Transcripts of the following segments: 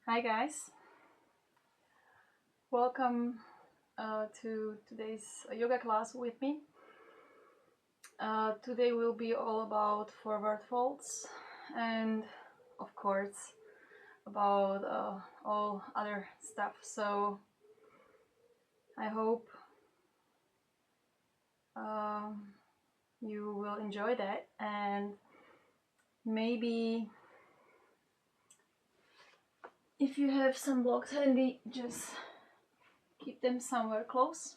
Hi guys, welcome to today's yoga class with me. Today will be all about forward folds and of course about all other stuff. So I hope you will enjoy that, and maybe if you have some blocks handy, just keep them somewhere close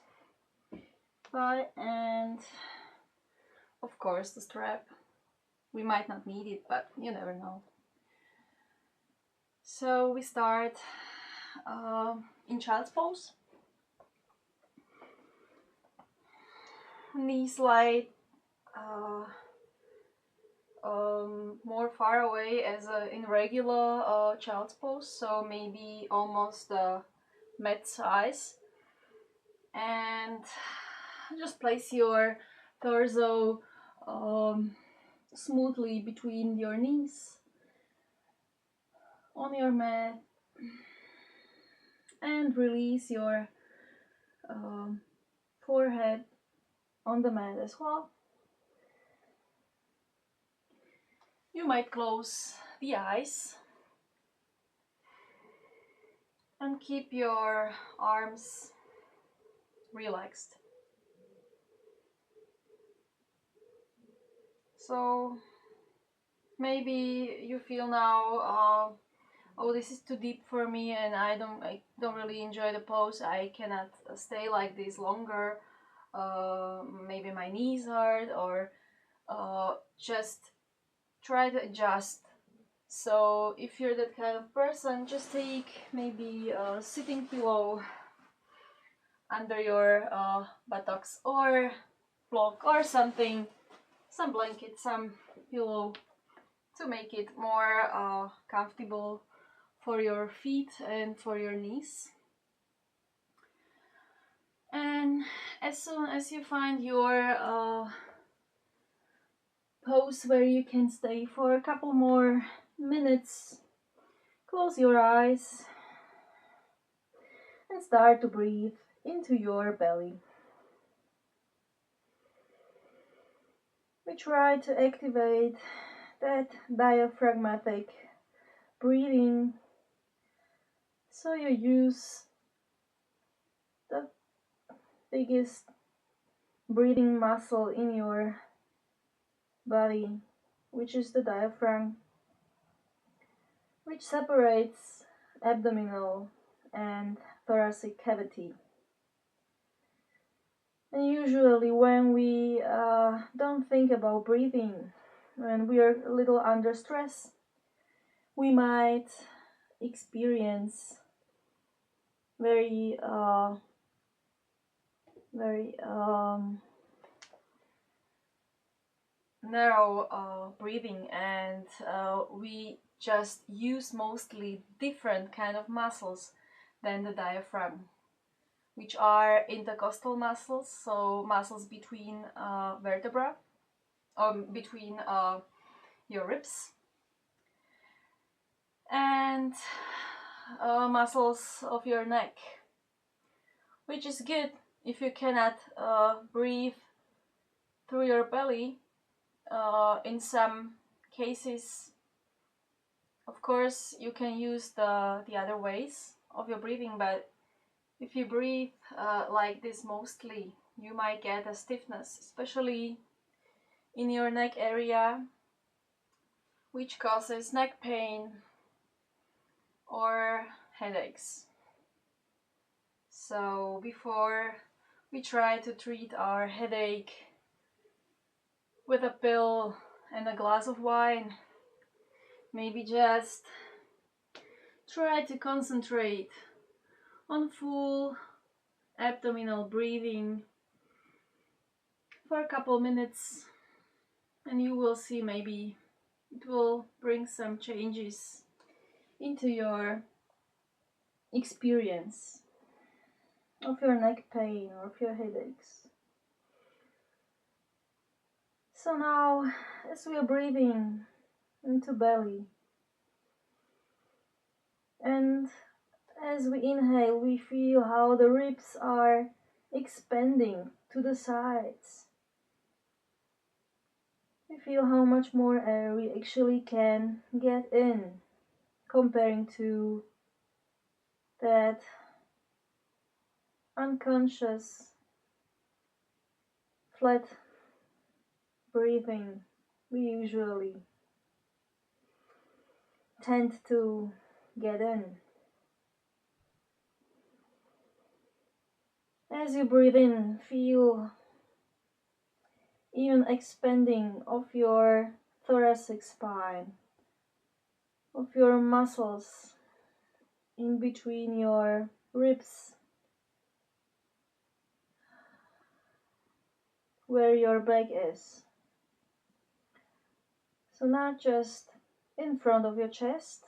by, and of course the strap. We might not need it, but you never know. So we start in child's pose. Knees light, more far away as in regular child's pose, so maybe almost mat size. And just place your torso smoothly between your knees on your mat, and release your forehead on the mat as well. You might close the eyes and keep your arms relaxed. So maybe you feel now, oh, this is too deep for me, and I don't really enjoy the pose. I cannot stay like this longer. Maybe my knees hurt, or just try to adjust. So if you're that kind of person, just take maybe a sitting pillow under your buttocks, or block, or something, some blanket, some pillow, to make it more comfortable for your feet and for your knees. And as soon as you find your pose where you can stay for a couple more minutes, close your eyes and start to breathe into your belly. We try to activate that diaphragmatic breathing, so you use the biggest breathing muscle in your body, which is the diaphragm, which separates abdominal and thoracic cavity. And usually when we don't think about breathing, when we are a little under stress, we might experience very narrow breathing, and we just use mostly different kind of muscles than the diaphragm, which are intercostal muscles, so muscles between vertebra, or between your ribs, and muscles of your neck, which is good if you cannot breathe through your belly. In some cases, of course, you can use the other ways of your breathing, but if you breathe like this mostly, you might get a stiffness, especially in your neck area, which causes neck pain or headaches. So before we try to treat our headache with a pill and a glass of wine, maybe just try to concentrate on full abdominal breathing for a couple minutes, and you will see maybe it will bring some changes into your experience of your neck pain or of your headaches. So now, as we are breathing into belly And as we inhale, we feel how the ribs are expanding to the sides. We feel how much more air we actually can get in, comparing to that unconscious, flat breathing we usually tend to get in. As you breathe in, feel even expanding of your thoracic spine, of your muscles in between your ribs, where your back is. So not just in front of your chest,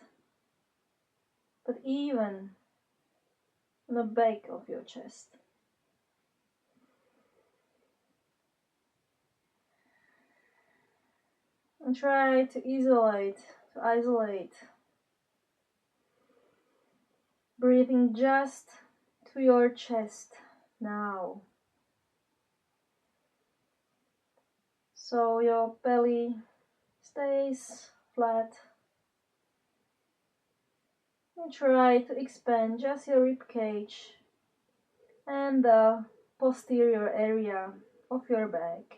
but even on the back of your chest. And try to isolate, breathing just to your chest now. So your belly stays flat. And try to expand just your rib cage and the posterior area of your back.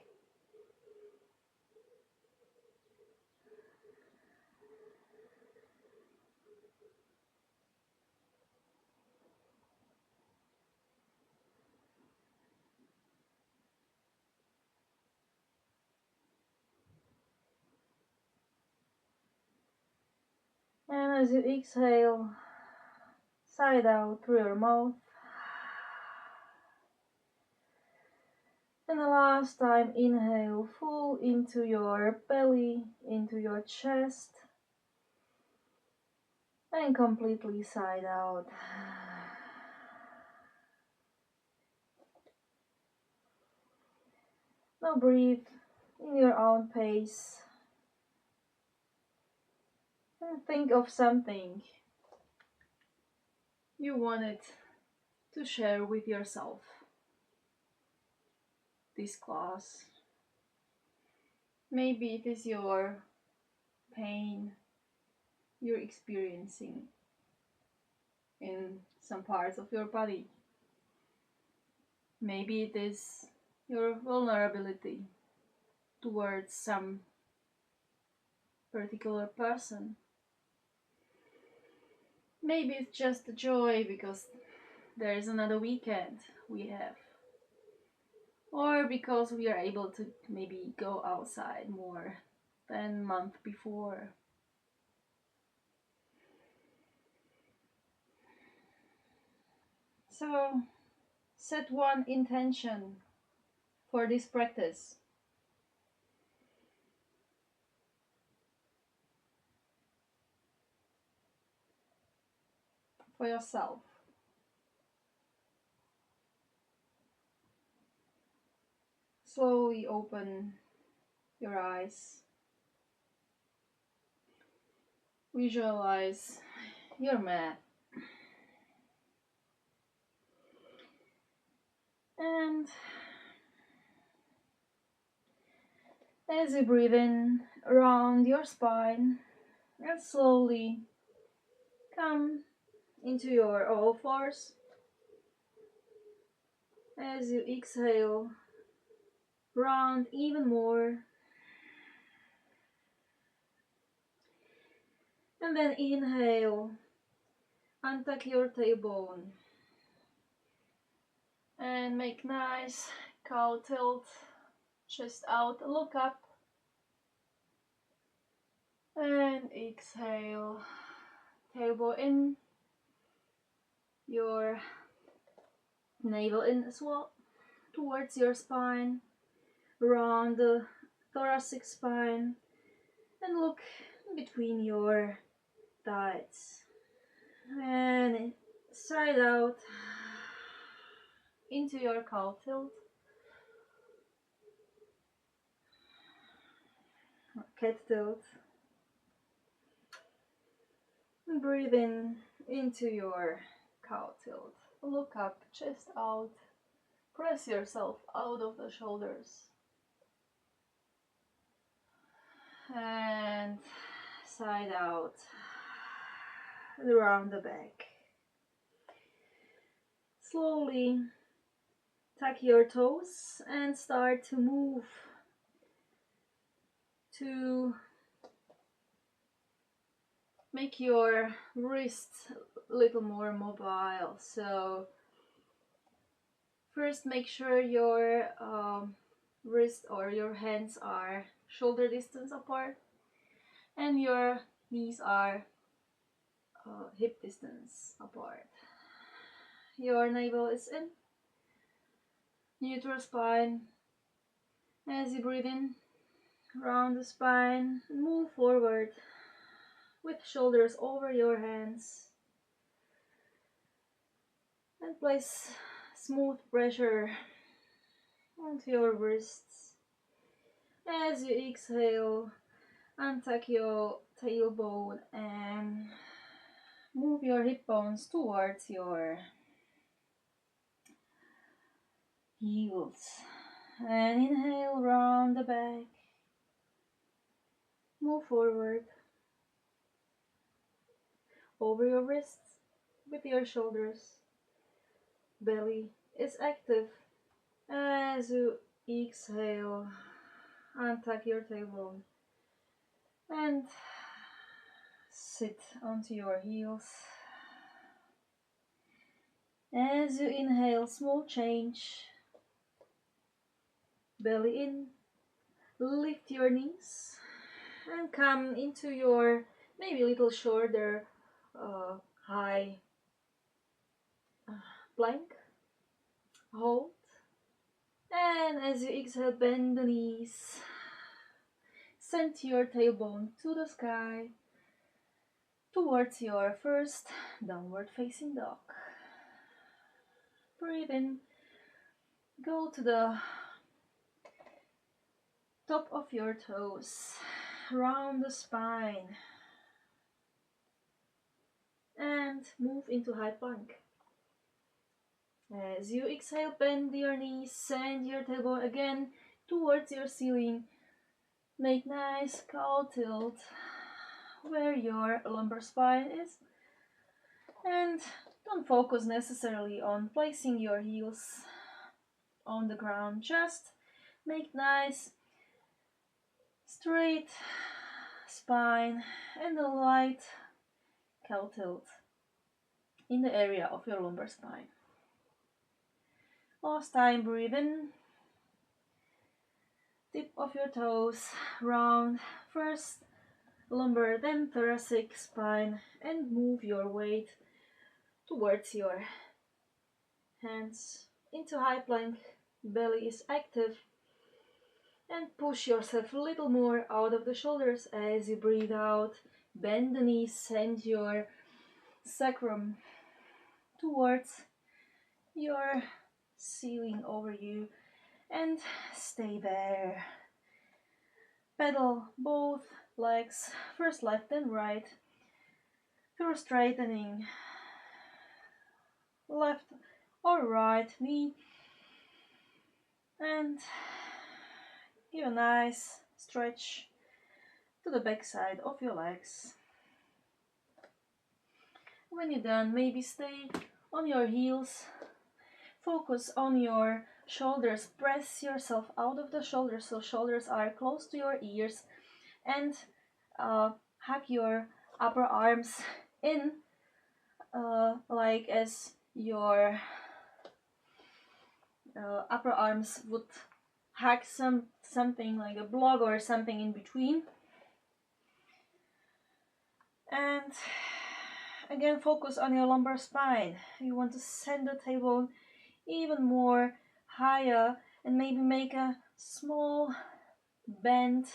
And as you exhale, side out through your mouth. And the last time, inhale full into your belly, into your chest, and completely side out. Now breathe in your own pace and think of something you wanted to share with yourself this class. Maybe it is your pain you're experiencing in some parts of your body. Maybe it is your vulnerability towards some particular person. Maybe it's just the joy because there is another weekend we have. Or because we are able to maybe go outside more than month before. So set one intention for this practice. For yourself. Slowly open your eyes. Visualize your mat. And as you breathe in around your spine, and slowly come into your all fours. As you exhale, round even more. And then inhale, untuck your tailbone. And make nice cow tilt, chest out, look up. And exhale, tailbone in, your navel in as well, towards your spine, around the thoracic spine, and look between your thighs. And side out into your cow tilt, cat tilt. Breathe in into your cow tilt. Look up, chest out. Press yourself out of the shoulders. And side out. Around the back. Slowly tuck your toes and start to move to make your wrists a little more mobile. So first make sure your wrist or your hands are shoulder distance apart and your knees are hip distance apart. Your navel is in, neutral spine. As you breathe in, round the spine, move forward with shoulders over your hands and place smooth pressure onto your wrists. As you exhale, untuck your tailbone and move your hip bones towards your heels. And inhale, round the back. Move forward over your wrists with your shoulders. Belly is active. As you exhale, untuck your tailbone and sit onto your heels. As you inhale, small change. Belly in, lift your knees and come into your maybe a little shorter high plank. Hold. And as you exhale, bend the knees. Send your tailbone to the sky towards your first downward facing dog. Breathe in. Go to the top of your toes. Round the spine. And move into high plank. As you exhale, bend your knees, send your tailbone again towards your ceiling. Make nice cow tilt where your lumbar spine is. And don't focus necessarily on placing your heels on the ground. Just make nice straight spine and a light cow tilt in the area of your lumbar spine. Last time, breathe in. Tip of your toes, round first lumbar, then thoracic spine, and move your weight towards your hands into high plank. Belly is active, and push yourself a little more out of the shoulders as you breathe out. Bend the knees, send your sacrum towards your ceiling over you, and stay there. Pedal both legs, first left then right, through straightening left or right knee, and give a nice stretch to the back side of your legs. When you're done, maybe stay on your heels, focus on your shoulders, press yourself out of the shoulders so shoulders are close to your ears, and hug your upper arms in like as your upper arms would hug something like a block or something in between. And again, focus on your lumbar spine. You want to send the tailbone even more higher and maybe make a small bend,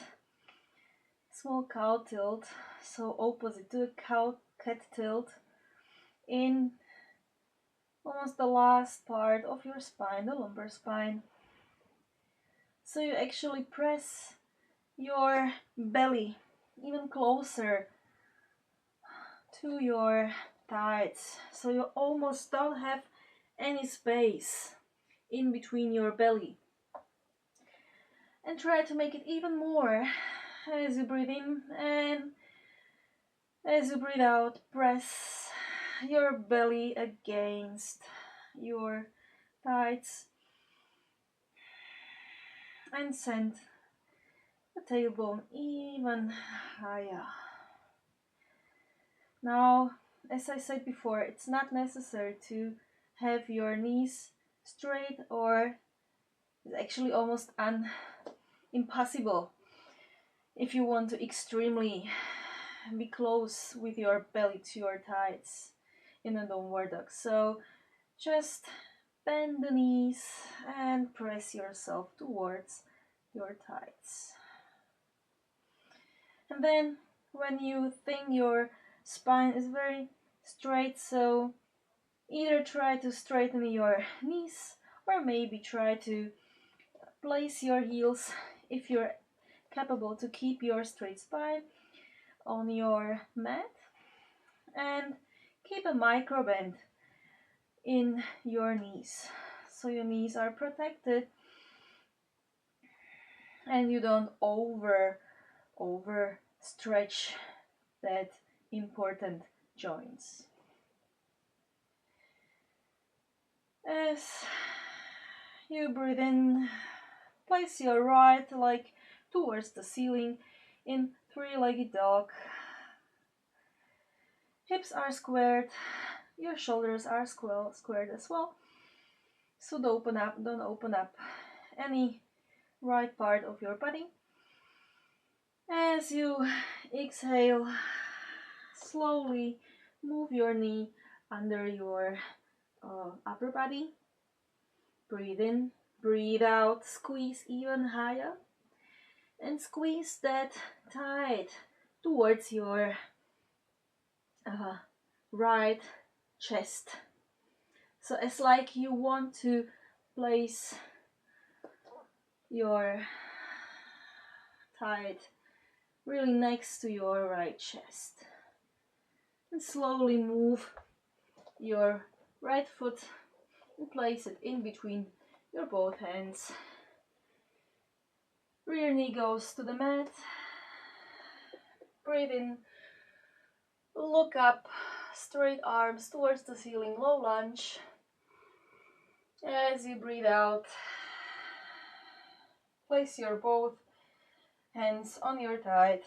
small cow tilt, so opposite to the cat tilt in almost the last part of your spine, the lumbar spine. So you actually press your belly even closer to your tight, so you almost don't have any space in between your belly. And try to make it even more as you breathe in, and as you breathe out, press your belly against your thighs and send the tailbone even higher. Now, as I said before, it's not necessary to have your knees straight, or it's actually almost impossible if you want to extremely be close with your belly to your thighs in a downward dog. So just bend the knees and press yourself towards your thighs. And then when you think your spine is very straight, so either try to straighten your knees, or maybe try to place your heels, if you're capable, to keep your straight spine on your mat, and keep a micro bend in your knees, so your knees are protected and you don't over stretch that important joints. As you breathe in, place your right leg towards the ceiling in three-legged dog. Hips are squared, your shoulders are squared as well. So don't open up any right part of your body. As you exhale, slowly move your knee under your upper body. Breathe in, breathe out, squeeze even higher, and squeeze that tight towards your right chest. So it's like you want to place your tight really next to your right chest. And slowly move your right foot and place it in between your both hands. Rear knee goes to the mat. Breathe in. Look up, straight arms towards the ceiling, low lunge. As you breathe out, place your both hands on your thigh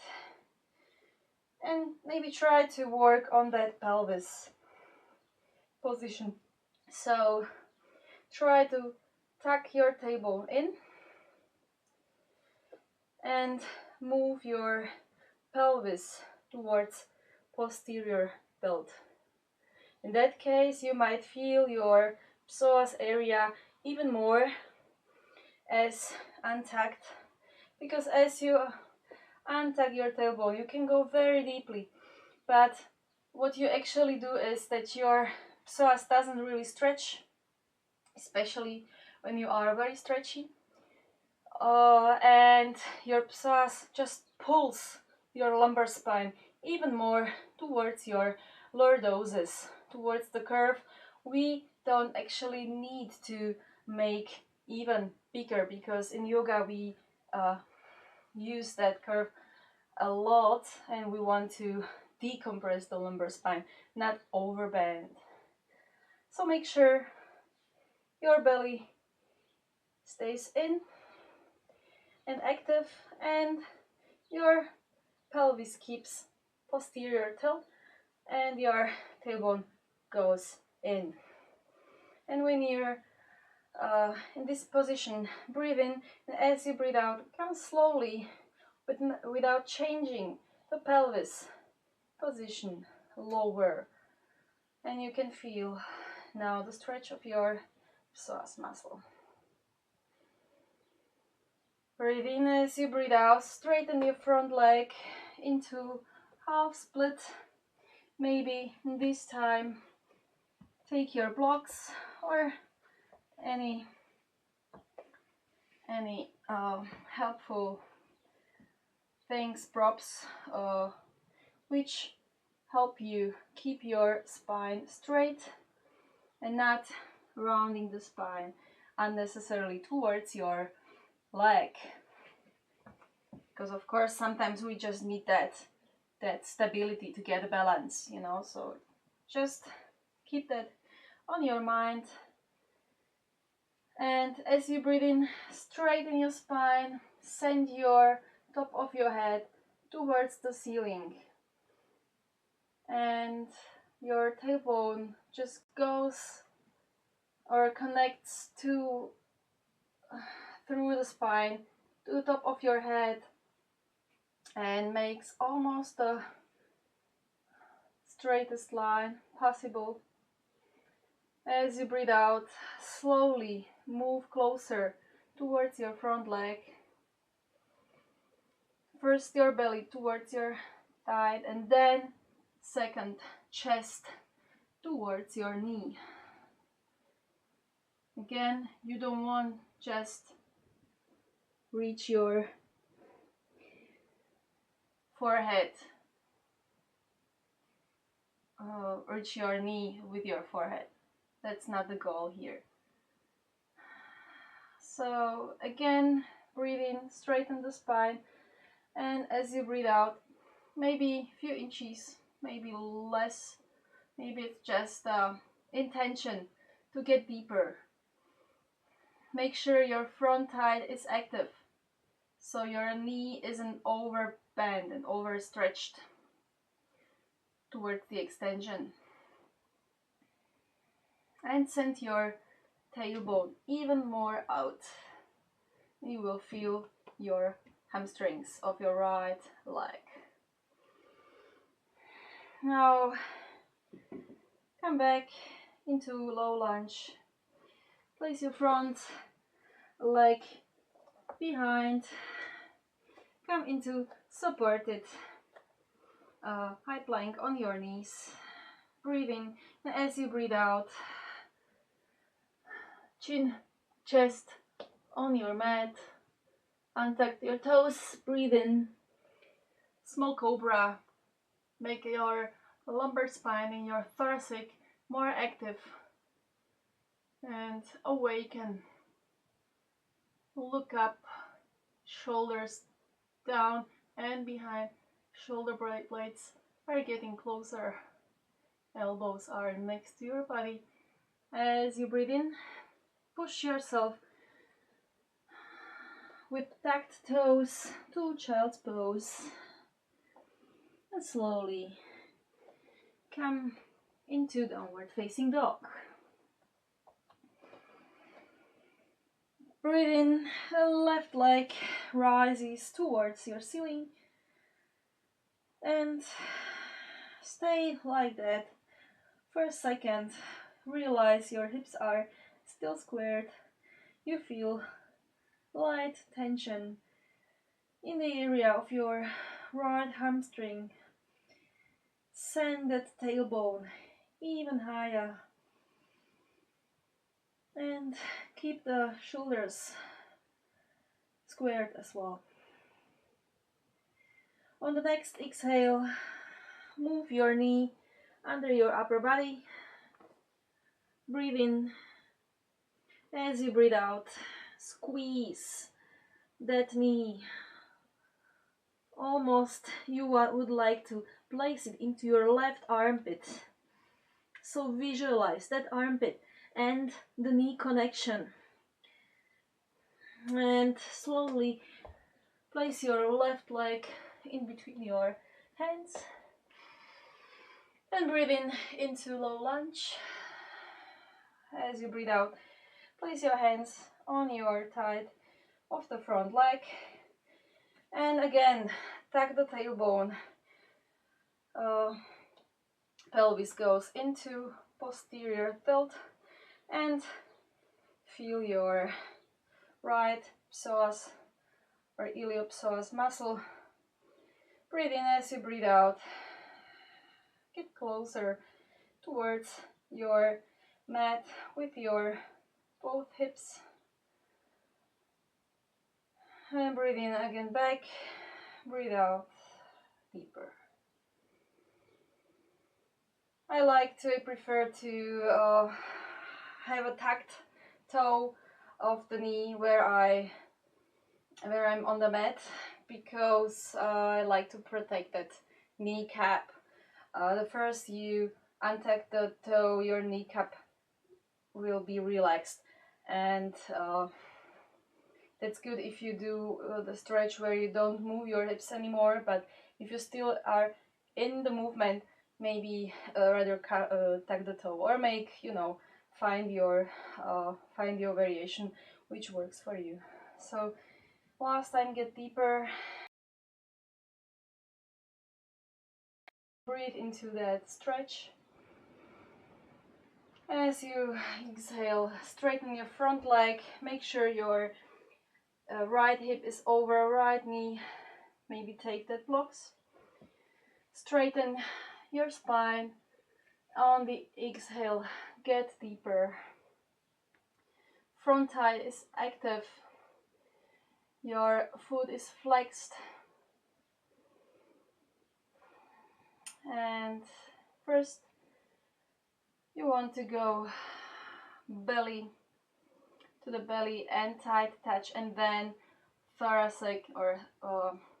and maybe try to work on that pelvis position. So try to tuck your tailbone in and move your pelvis towards posterior belt. In that case, you might feel your psoas area even more as untucked, because as you untuck your tailbone, you can go very deeply, but what you actually do is that your psoas doesn't really stretch, especially when you are very stretchy, and your psoas just pulls your lumbar spine even more towards your lordosis, towards the curve. We don't actually need to make even bigger, because in yoga we use that curve a lot and we want to decompress the lumbar spine, not overbend. So make sure your belly stays in and active and your pelvis keeps posterior tilt and your tailbone goes in. And when you're in this position, breathe in, and as you breathe out, come slowly without changing the pelvis position lower, and you can feel now the stretch of your psoas muscle. Breathe in as you breathe out, straighten your front leg into half split. Maybe this time take your blocks or any helpful things, props, which help you keep your spine straight and not rounding the spine unnecessarily towards your leg. Because of course sometimes we just need that stability to get a balance, you know, so just keep that on your mind. And as you breathe in, straighten your spine, send your top of your head towards the ceiling, and your tailbone just goes or connects to through the spine to the top of your head and makes almost the straightest line possible. As you breathe out, slowly move closer towards your front leg. First your belly towards your thigh, and then second chest towards your knee. Again, you don't want just reach your forehead, reach your knee with your forehead. That's not the goal here. So again, breathe in, straighten the spine, and as you breathe out, maybe a few inches, maybe less, maybe it's just intention to get deeper. Make sure your front thigh is active, so your knee isn't overbent and overstretched towards the extension. And send your tailbone even more out. You will feel your hamstrings of your right leg. Now come back into low lunge. Place your front leg behind. Come into supported high plank on your knees. Breathe in, and as you breathe out, chin, chest on your mat. Untuck your toes, breathe in. Small cobra. Make your lumbar spine and your thoracic more active. And awaken. Look up, shoulders down and behind. Shoulder blades are getting closer. Elbows are next to your body. As you breathe in, push yourself with tucked toes to child's pose. And slowly come into downward facing dog. Breathe in, the left leg rises towards your ceiling and stay like that for a second. Realize your hips are still squared. You feel light tension in the area of your right hamstring. Send that tailbone even higher and keep the shoulders squared as well. On the next exhale, move your knee under your upper body. Breathe in. As you breathe out, squeeze that knee. Almost you would like to place it into your left armpit. So visualize that armpit and the knee connection. And slowly place your left leg in between your hands. And breathe in into low lunge. As you breathe out, place your hands on your thigh of the front leg. And again, tuck the tailbone. Pelvis goes into posterior tilt and feel your right psoas or iliopsoas muscle. Breathe in as you breathe out. Get closer towards your mat with your both hips. And breathe in again back. Breathe out deeper. I prefer to have a tucked toe of the knee where I'm on the mat, because I like to protect that kneecap. The first you untuck the toe, your kneecap will be relaxed, and that's good if you do the stretch where you don't move your hips anymore. But if you still are in the movement, maybe rather tuck the toe, or make, find your variation which works for you. So last time, get deeper, breathe into that stretch. As you exhale, straighten your front leg, make sure your right hip is over right knee, maybe take that blocks. Straighten your spine. On the exhale, get deeper. Front thigh is active, your foot is flexed, and first you want to go belly to the belly and tight touch, and then thoracic or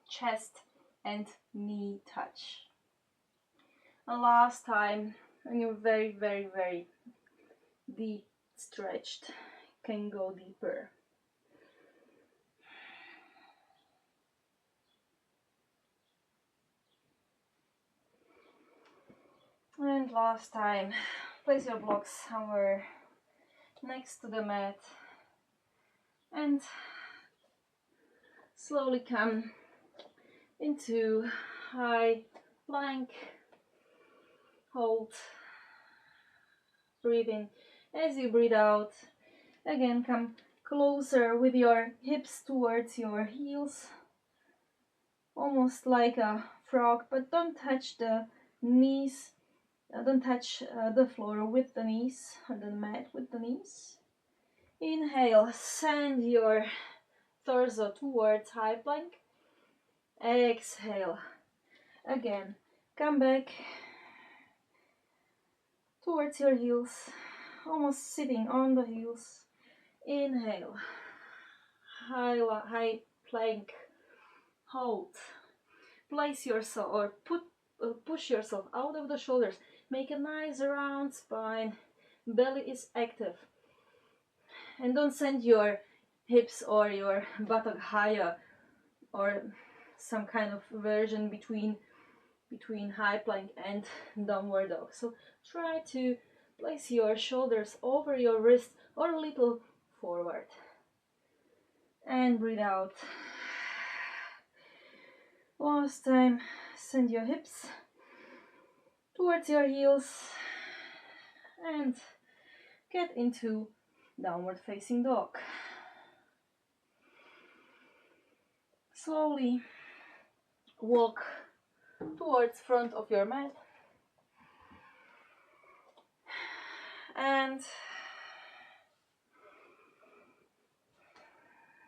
chest and knee touch. And last time, when you're very, very, very deep stretched, can go deeper. And last time, place your blocks somewhere next to the mat and slowly come into high plank. Hold, breathe in. As you breathe out, again come closer with your hips towards your heels, almost like a frog, but don't touch the knees, don't touch the floor with the knees, or the mat with the knees. Inhale, send your torso towards high plank. Exhale, again, come back towards your heels, almost sitting on the heels. Inhale, high plank, hold, place yourself or push yourself out of the shoulders, make a nice round spine, belly is active, and don't send your hips or your buttock higher, or some kind of version between high plank and downward dog. So try to place your shoulders over your wrist or a little forward, and breathe out. Last time, send your hips towards your heels and get into downward facing dog. Slowly walk towards front of your mat, and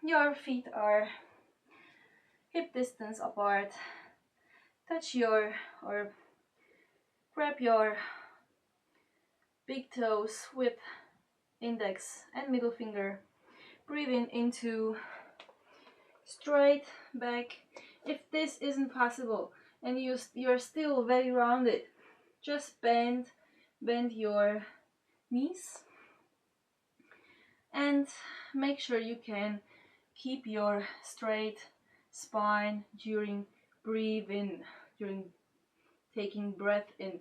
your feet are hip distance apart. Touch your, or grab your big toes with index and middle finger. Breathe in into straight back. If this isn't possible and you're still very rounded, just bend your knees, and make sure you can keep your straight spine during during taking breath in.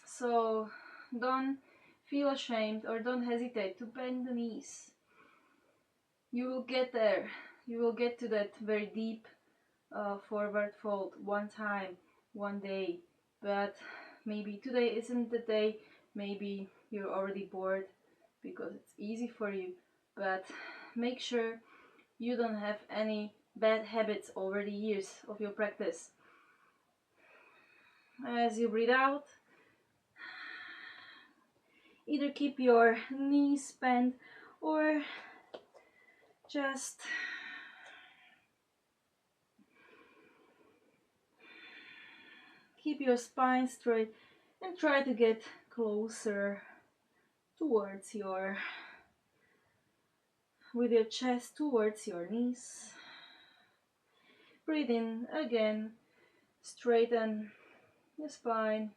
So don't feel ashamed or don't hesitate to bend the knees. You will get there. You will get to that very deep forward fold one time, one day. But maybe today isn't the day. Maybe you're already bored because it's easy for you. But make sure you don't have any bad habits over the years of your practice. As you breathe out, either keep your knees bent or just keep your spine straight and try to get closer towards with your chest towards your knees. Breathe in again, straighten your spine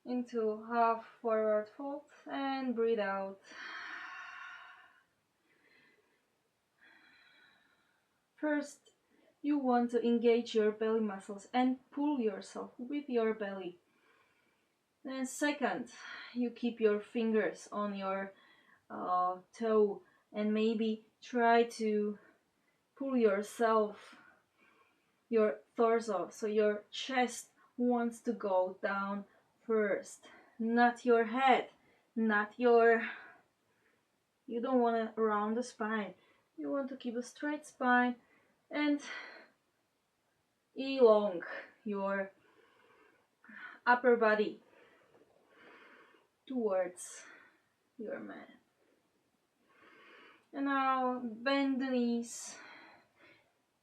into half forward fold and breathe out. First, you want to engage your belly muscles and pull yourself with your belly. Then second, you keep your fingers on your toe and maybe try to pull yourself, your torso, so your chest wants to go down first, not your head, not your, you don't want to round the spine, you want to keep a straight spine and elong your upper body towards your mat. And now bend the knees,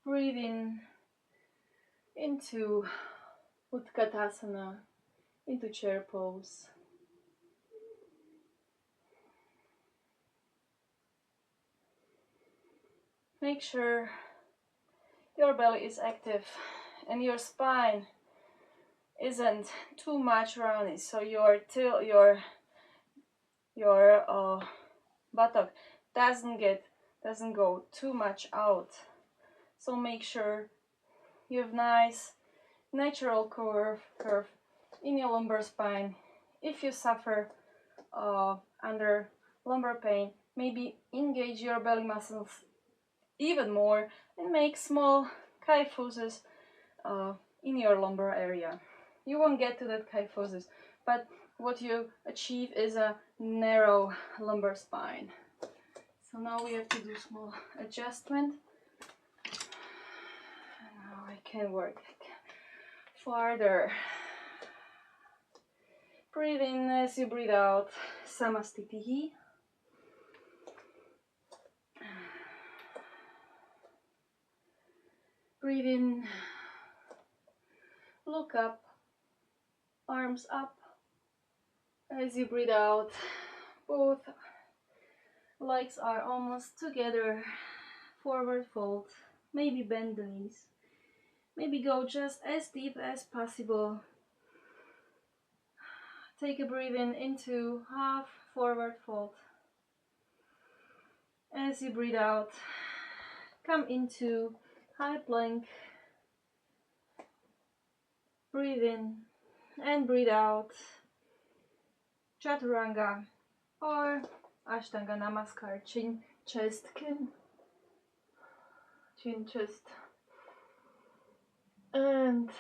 breathe in into Utkatasana, into chair pose. Make sure your belly is active and your spine isn't too much rounded, so your buttock doesn't go too much out. So make sure you have nice natural curve in your lumbar spine. If you suffer under lumbar pain, maybe engage your belly muscles even more and make small kyphosis in your lumbar area. You won't get to that kyphosis, but what you achieve is a narrow lumbar spine. So now we have to do small adjustment. Now I can work farther. Breathe in as you breathe out, Samastitihi. Breathe in, look up, arms up. As you breathe out, both legs are almost together, forward fold, maybe bend the knees, maybe go just as deep as possible. Take a breathe in into half forward fold. As you breathe out, come into high plank. Breathe in and breathe out, Chaturanga or Ashtanga Namaskar, chin, chest, chin, chest. And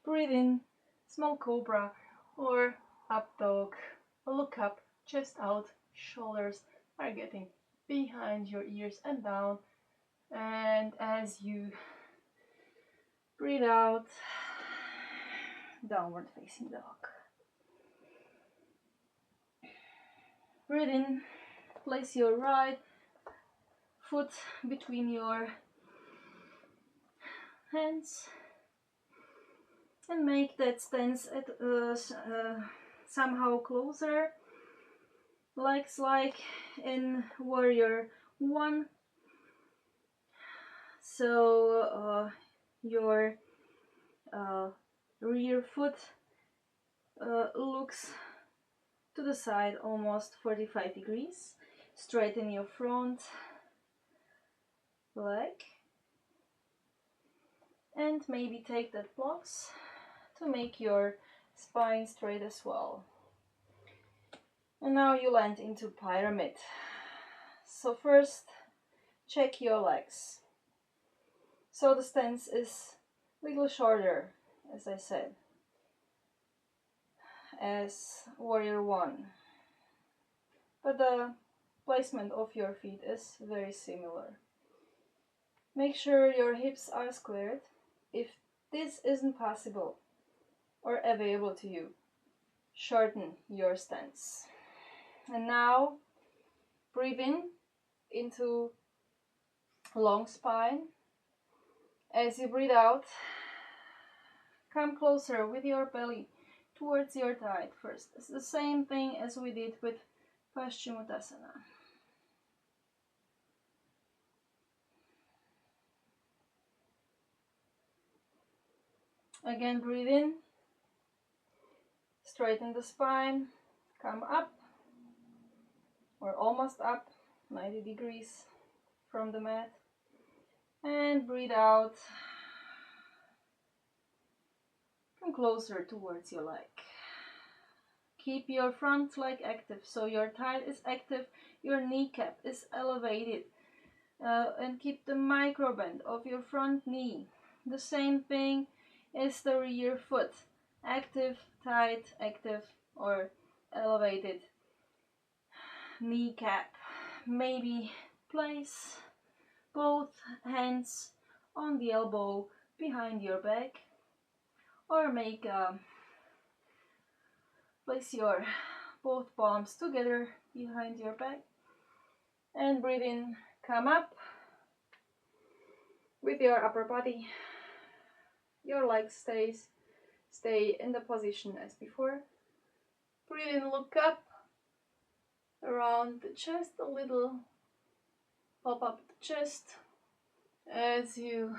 breathe in, small cobra or up dog. Look up, chest out, shoulders are getting behind your ears and down. And as you breathe out, downward facing dog. Breathe in, place your right foot between your hands and make that stance at somehow closer, legs like in warrior one. So your rear foot looks to the side almost 45 degrees. Straighten your front leg and maybe take that blocks to make your spine straight as well. And now you land into pyramid. So first check your legs. So the stance is a little shorter, as I said, as warrior one, but the placement of your feet is very similar. Make sure your hips are squared. If this isn't possible or available to you, shorten your stance. And now breathe in into long spine As you breathe out, come closer with your belly towards your thigh first. It's the same thing as we did with Paschimottanasana. Again, breathe in, straighten the spine, come up, or almost up, 90 degrees from the mat, and breathe out, come closer towards your leg. Keep your front leg active, so your thigh is active, your kneecap is elevated, and keep the micro bend of your front knee. The same thing is the rear foot, active, tight, active, or elevated kneecap. Maybe place both hands on the elbow behind your back, or place your both palms together behind your back, and breathe in, come up with your upper body. Your legs stay in the position as before. Breathe in, look up around the chest a little, pop up the chest. As you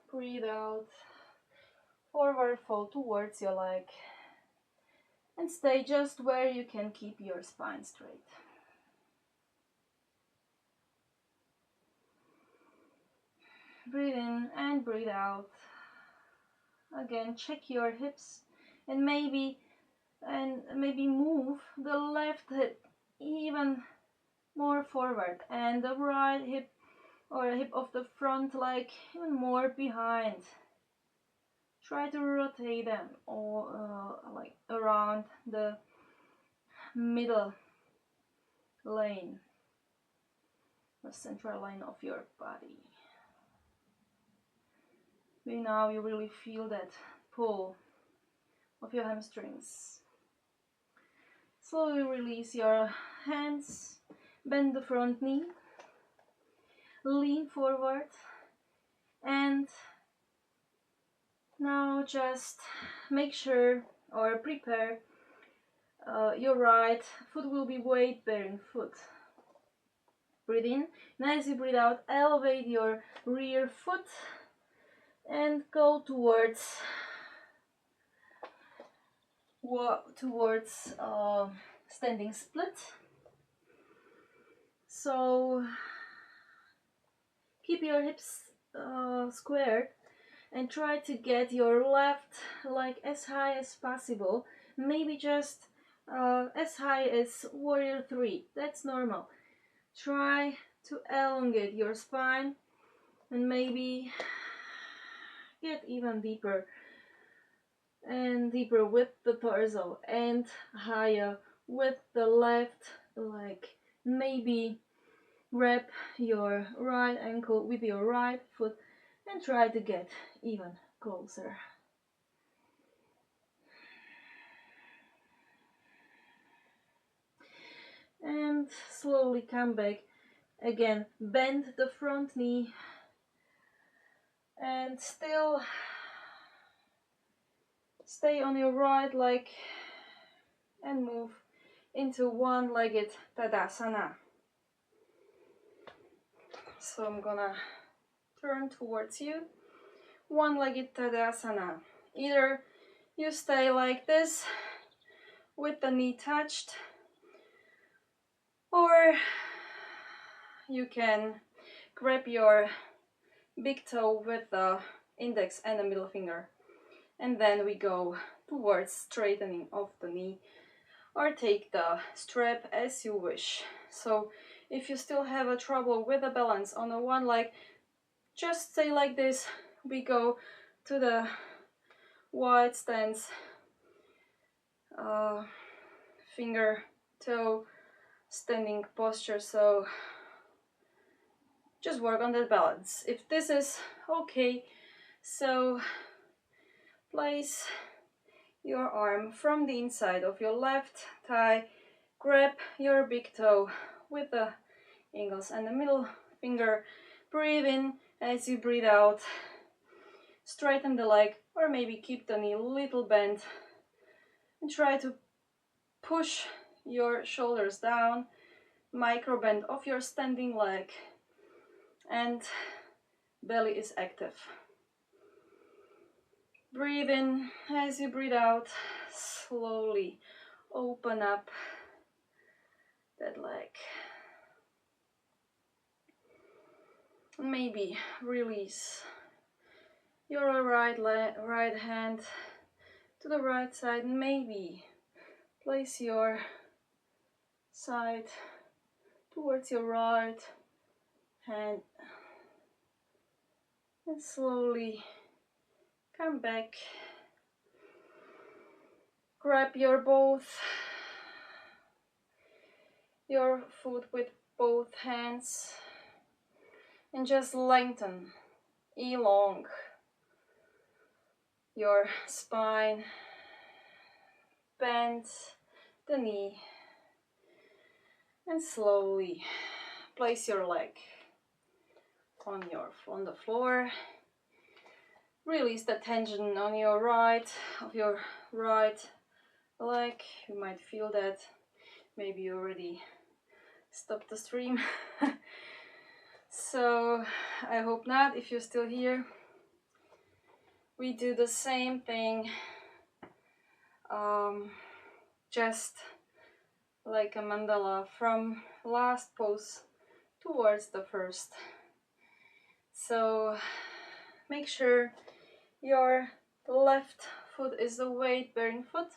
breathe out, forward fold towards your leg, and stay just where you can keep your spine straight. Breathe in and breathe out. Again, check your hips, and maybe move the left hip even more forward, and the right hip or hip of the front leg even more behind. Try to rotate them all like around the middle lane, the central line of your body. Now you really feel that pull of your hamstrings. Slowly release your hands, bend the front knee, lean forward, and now just make sure or prepare your right foot will be weight-bearing foot. Breathe in, and as you breathe out, elevate your rear foot and go towards standing split. So keep your hips squared and try to get your left leg as high as possible, maybe just as high as warrior 3. That's normal. Try to elongate your spine and maybe get even deeper and deeper with the torso and higher with the left leg. Maybe grab your right ankle with your right foot and try to get even closer. And slowly come back. Again, bend the front knee and still stay on your right leg and move into one-legged Tadasana. So I'm gonna turn towards you. One-legged Tadasana. Either you stay like this with the knee touched, or you can grab your big toe with the index and the middle finger, and then we go towards straightening of the knee, or take the strap as you wish. So if you still have a trouble with the balance on the one leg, just stay like this. We go to the wide stance, finger toe standing posture. So just work on that balance. If this is okay, so place your arm from the inside of your left thigh, grab your big toe with the index and the middle finger, breathe in as you breathe out, straighten the leg, or maybe keep the knee a little bent, and try to push your shoulders down, micro bend of your standing leg, and belly is active. Breathe in. As you breathe out, slowly open up that leg. Maybe release your right hand to the right side. Maybe place your side towards your right hand and slowly come back. Grab your foot with both hands and just lengthen, elong your spine, bend the knee, and slowly place your leg on the floor. Release the tension on your right leg. You might feel that. Maybe you already stopped the stream. So I hope not. If you're still here, we do the same thing, just like a mandala, from last pose towards the first. So make sure your left foot is the weight bearing foot.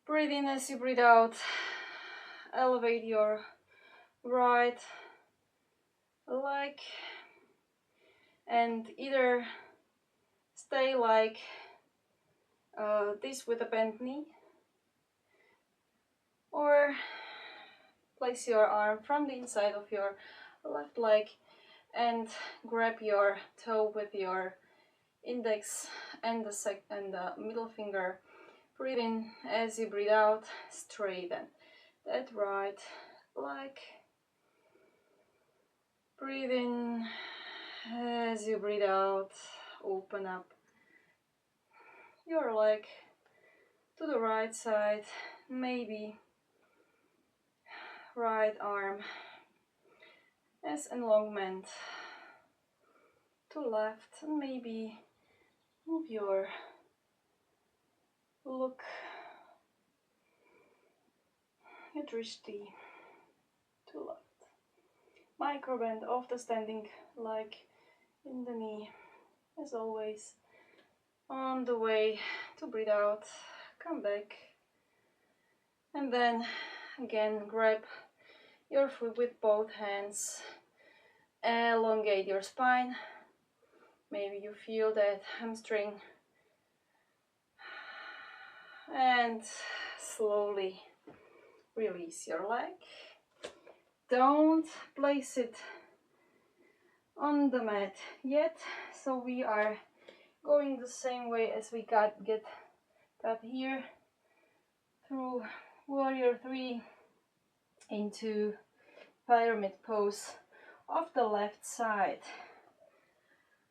Breathe in as you breathe out. Elevate your right leg and either stay like this with a bent knee, or place your arm from the inside of your left leg and grab your toe with your index and the middle finger. Breathe in as you breathe out. Straighten that right leg. Breathe in as you breathe out. Open up your leg to the right side. Maybe right arm as enlongment to left, and maybe move your look, your drishti to left. Micro bend of the standing leg in the knee. As always, on the way to breathe out, come back, and then again grab your foot with both hands, elongate your spine. Maybe you feel that hamstring, and slowly release your leg. Don't place it on the mat yet, so we are going the same way as we got here, through warrior 3 into pyramid pose of the left side.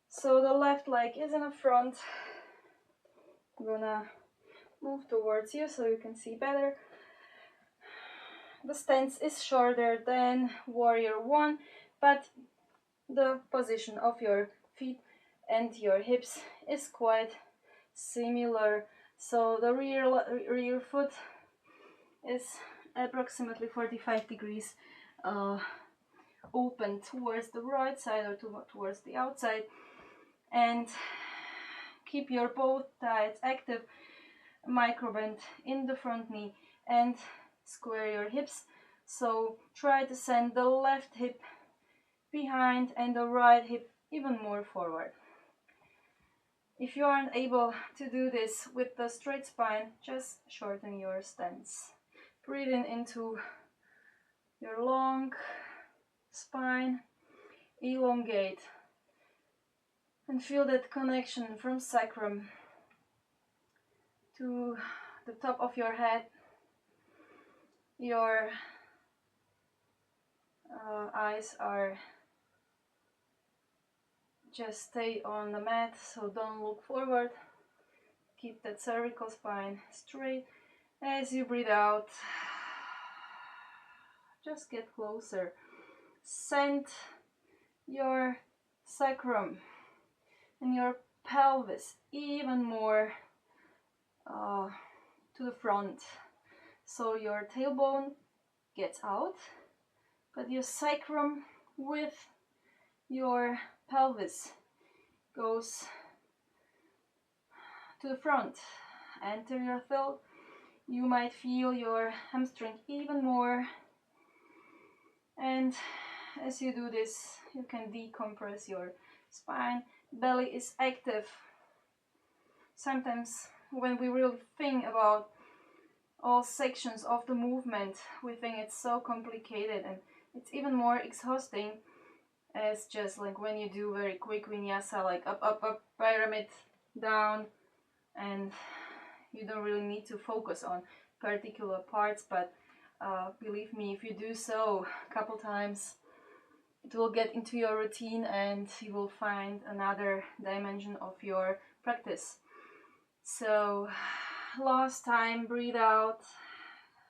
So the left leg is in the front. I'm gonna move towards you so you can see better. The stance is shorter than warrior 1, but the position of your feet and your hips is quite similar. So the rear foot is approximately 45 degrees open towards the right side or towards the outside, and keep your both thighs active. Micro bend in the front knee and square your hips. So try to send the left hip behind and the right hip even more forward. If you aren't able to do this with the straight spine, just shorten your stance. Breathe in into your long spine, elongate, and feel that connection from sacrum to the top of your head. Your eyes are just stay on the mat, so don't look forward. Keep that cervical spine straight. As you breathe out, just get closer. Send your sacrum and your pelvis even more to the front. So your tailbone gets out, but your sacrum with your pelvis goes to the front. Enter your throat. You might feel your hamstring even more. And as you do this, you can decompress your spine. Belly is active. Sometimes when we really think about all sections of the movement, we think it's so complicated, and it's even more exhausting as just like when you do very quick vinyasa, like up, up, up, pyramid, down, and you don't really need to focus on particular parts, but believe me, if you do so a couple times, it will get into your routine and you will find another dimension of your practice. So last time, breathe out.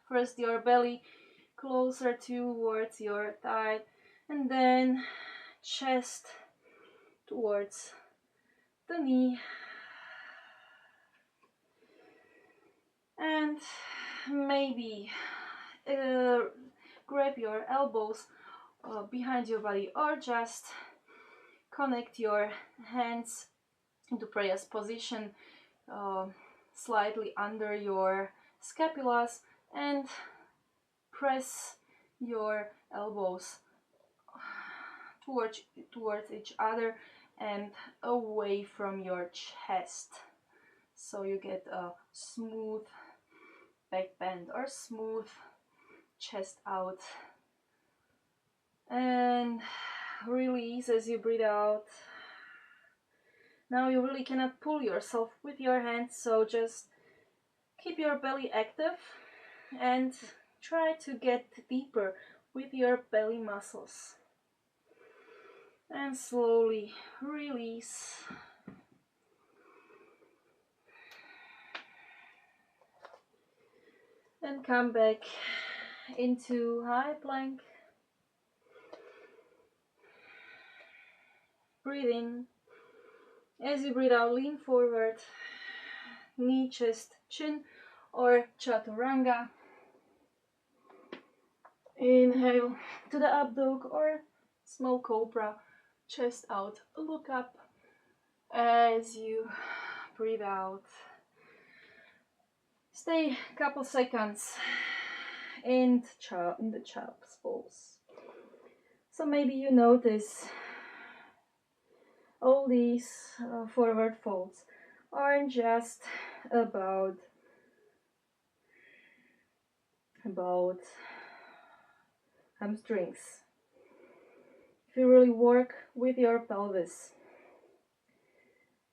First your belly closer towards your thigh, and then chest towards the knee. And maybe grab your elbows behind your body, or just connect your hands into prayer's position, slightly under your scapulas, and press your elbows towards each other and away from your chest, so you get a smooth back bend or smooth chest out. And release as you breathe out. Now you really cannot pull yourself with your hands, so just keep your belly active and try to get deeper with your belly muscles. And slowly release. And come back into high plank. Breathe in. As you breathe out, lean forward, knee, chest, chin, or chaturanga. Inhale to the up dog or small cobra, chest out, look up. As you breathe out, stay a couple seconds in the child's pose. So maybe you notice all these forward folds aren't just about hamstrings. If you really work with your pelvis,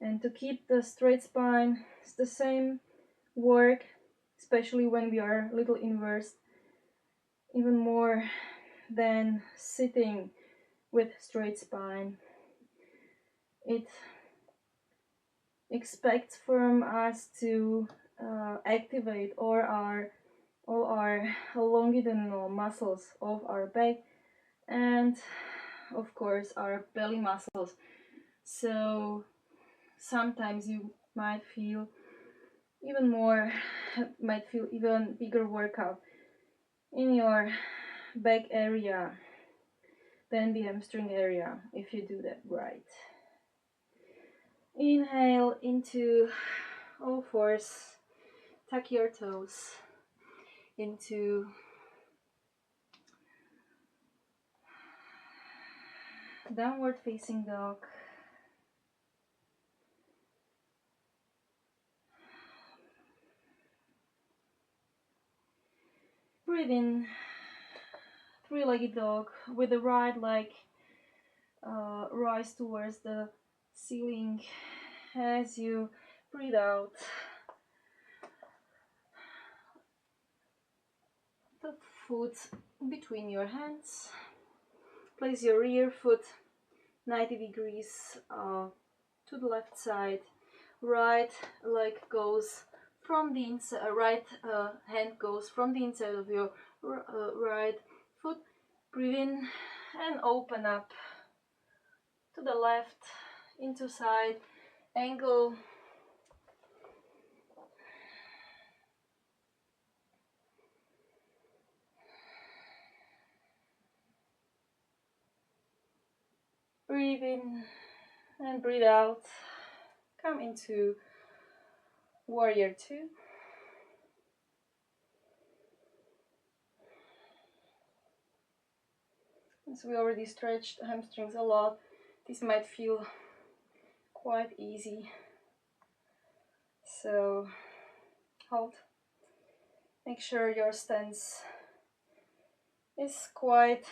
and to keep the straight spine, it's the same work, especially when we are a little inverse, even more than sitting with straight spine. It expects from us to activate all our longitudinal muscles of our back, and of course our belly muscles. So sometimes you might feel even bigger workout in your back area than the hamstring area if you do that right. Inhale into all fours, tuck your toes into downward facing dog. Breathe in, three-legged dog with the right leg rise towards the ceiling. As you breathe out, the foot between your hands. Place your rear foot 90 degrees to the left side. Right leg goes from the inside, right hand goes from the inside of your right foot. Breathe in and open up to the left, into side angle. Breathe in and breathe out. Come into warrior two. As we already stretched hamstrings a lot, this might feel quite easy. So hold. Make sure your stance is quite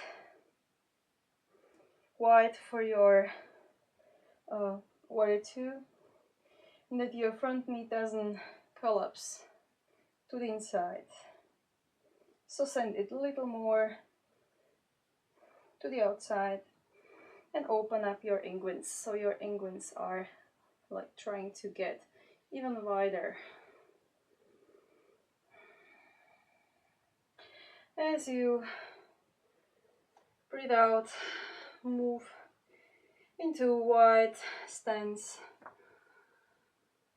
wide for your warrior two, and that your front knee doesn't collapse to the inside. So send it a little more to the outside and open up your inguins. So your inguins are like trying to get even wider. As you breathe out, move into wide stance,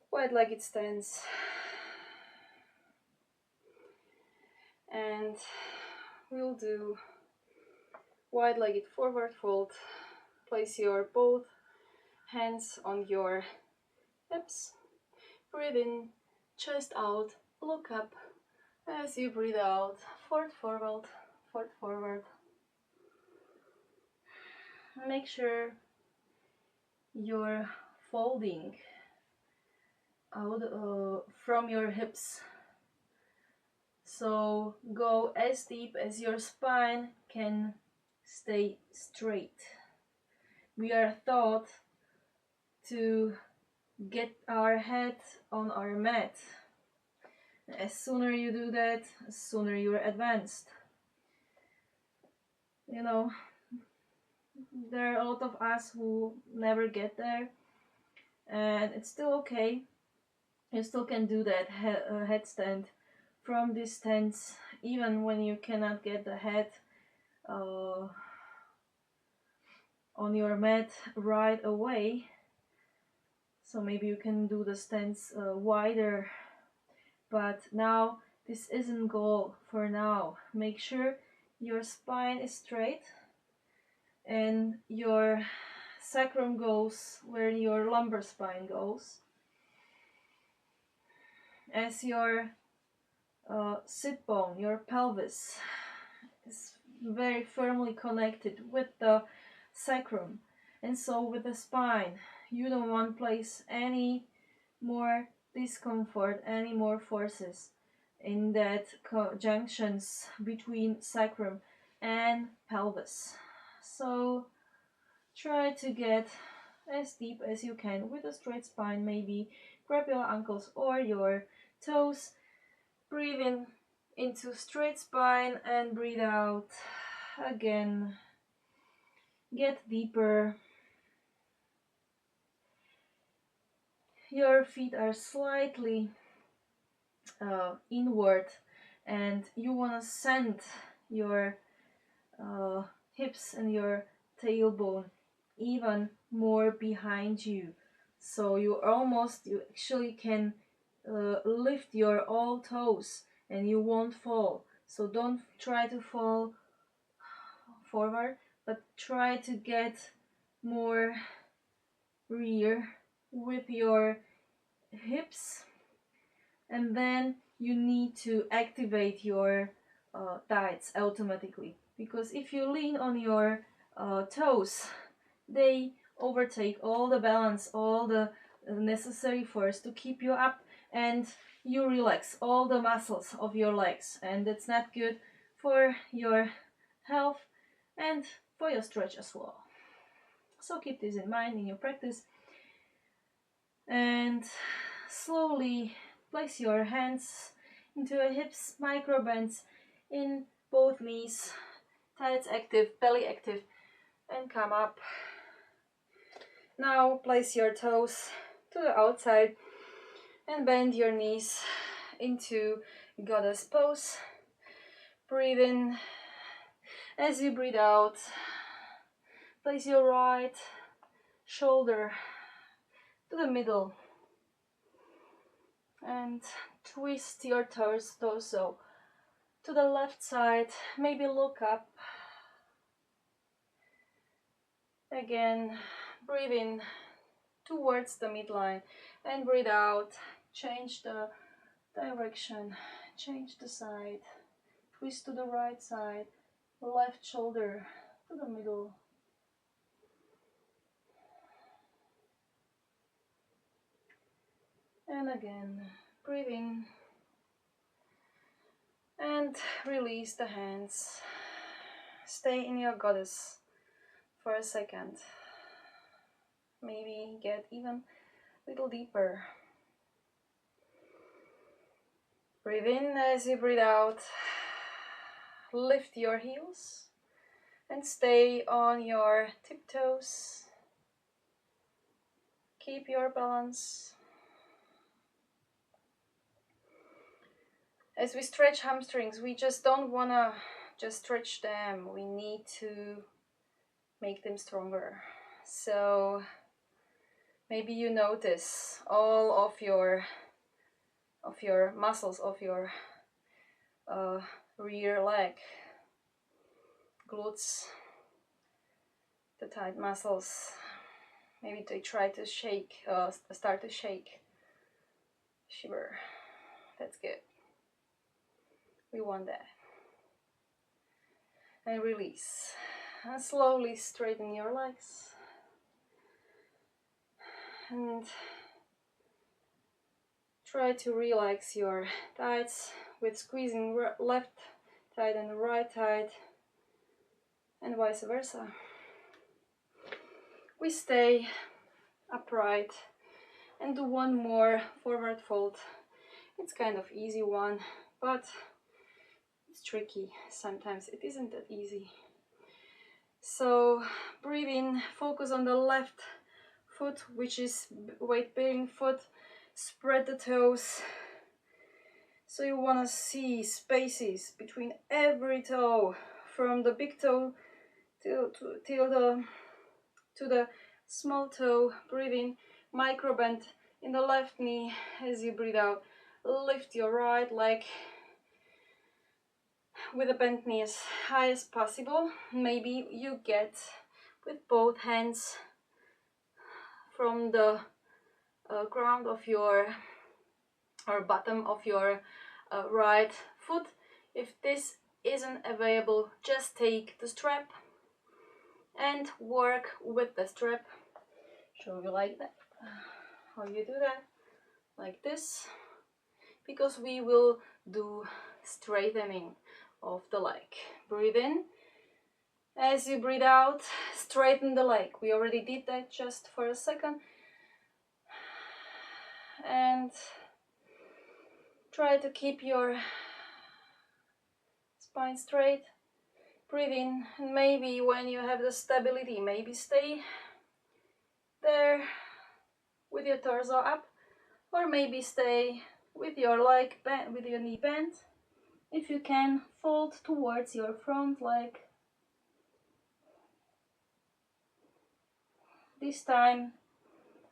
wide-legged stance, and we'll do wide-legged forward fold. Place your both hands on your hips. Breathe in, chest out, look up. As you breathe out, forward, forward, forward. Make sure you're folding out from your hips. So go as deep as your spine can stay straight. We are taught to get our head on our mat. As sooner you do that, as sooner you're advanced. You know, there are a lot of us who never get there, and it's still okay. You still can do that headstand from distance, even when you cannot get the head on your mat right away. So maybe you can do the stance wider, but now this isn't goal for now. Make sure your spine is straight and your sacrum goes where your lumbar spine goes. As your sit bone, your pelvis is very firmly connected with the sacrum, and so with the spine, you don't want to place any more discomfort, any more forces in that junctions between sacrum and pelvis. So try to get as deep as you can with a straight spine. Maybe grab your ankles or your toes. Breathe in into straight spine and breathe out again. Get deeper. Your feet are slightly inward, and you want to send your hips and your tailbone even more behind you, so you actually can lift your all toes and you won't fall. So don't try to fall forward, but try to get more rear with your hips, and then you need to activate your thighs automatically, because if you lean on your toes, they overtake all the balance, all the necessary force to keep you up, and you relax all the muscles of your legs, and that's not good for your health and for your stretch as well. So keep this in mind in your practice, and slowly place your hands into your hips, micro bends in both knees, thighs active, belly active, and come up Now place your toes to the outside and bend your knees into goddess pose. Breathe in. As you breathe out, place your right shoulder to the middle and twist your torso to the left side. Maybe look up. Again, breathe in towards the midline and breathe out. Change the direction, change the side, twist to the right side, left shoulder to the middle. And again, breathe in and release the hands. Stay in your goddess for a second. Maybe get even a little deeper. Breathe in as you breathe out. Lift your heels and stay on your tiptoes. Keep your balance. As we stretch hamstrings, we just don't want to just stretch them. We need to make them stronger. So maybe you notice all of your muscles of your rear leg, glutes, the tight muscles. Maybe they try to shake, start to shake, shiver. That's good. We want that. And release. And slowly straighten your legs. And try to relax your thighs with squeezing left thigh and right thigh, and vice versa. We stay upright and do one more forward fold. It's kind of easy one, but it's tricky. Sometimes it isn't that easy. So breathe in, focus on the left foot, which is weight-bearing foot. Spread the toes. So you want to see spaces between every toe, from the big toe to the small toe. Breathe in, micro bend in the left knee as you breathe out. Lift your right leg with a bent knee as high as possible. Maybe you get with both hands from the ground of your or bottom of your right foot. If this isn't available, just take the strap and work with the strap. Show you like that. How you do that? Like this. Because we will do straightening of the leg. Breathe in. As you breathe out, straighten the leg. We already did that just for a second. And try to keep your spine straight. Breathe in, and maybe when you have the stability, maybe stay there with your torso up, or maybe stay with your leg bent, with your knee bent. If you can, fold towards your front leg. This time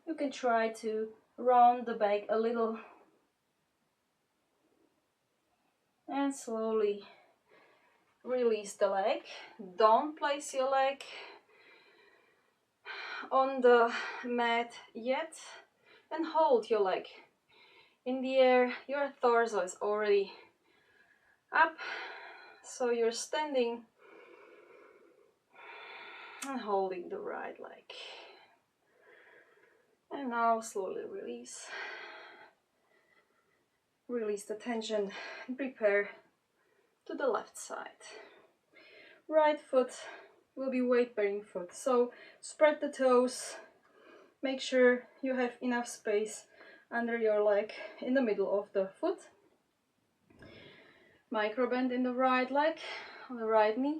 you can try to round the back a little and slowly release the leg. Don't place your leg on the mat yet, and hold your leg in the air. Your torso is already up, so you're standing and holding the right leg. And now slowly release. Release the tension and prepare to the left side. Right foot will be weight-bearing foot, so spread the toes. Make sure you have enough space under your leg in the middle of the foot. Micro bend in the right leg, on the right knee.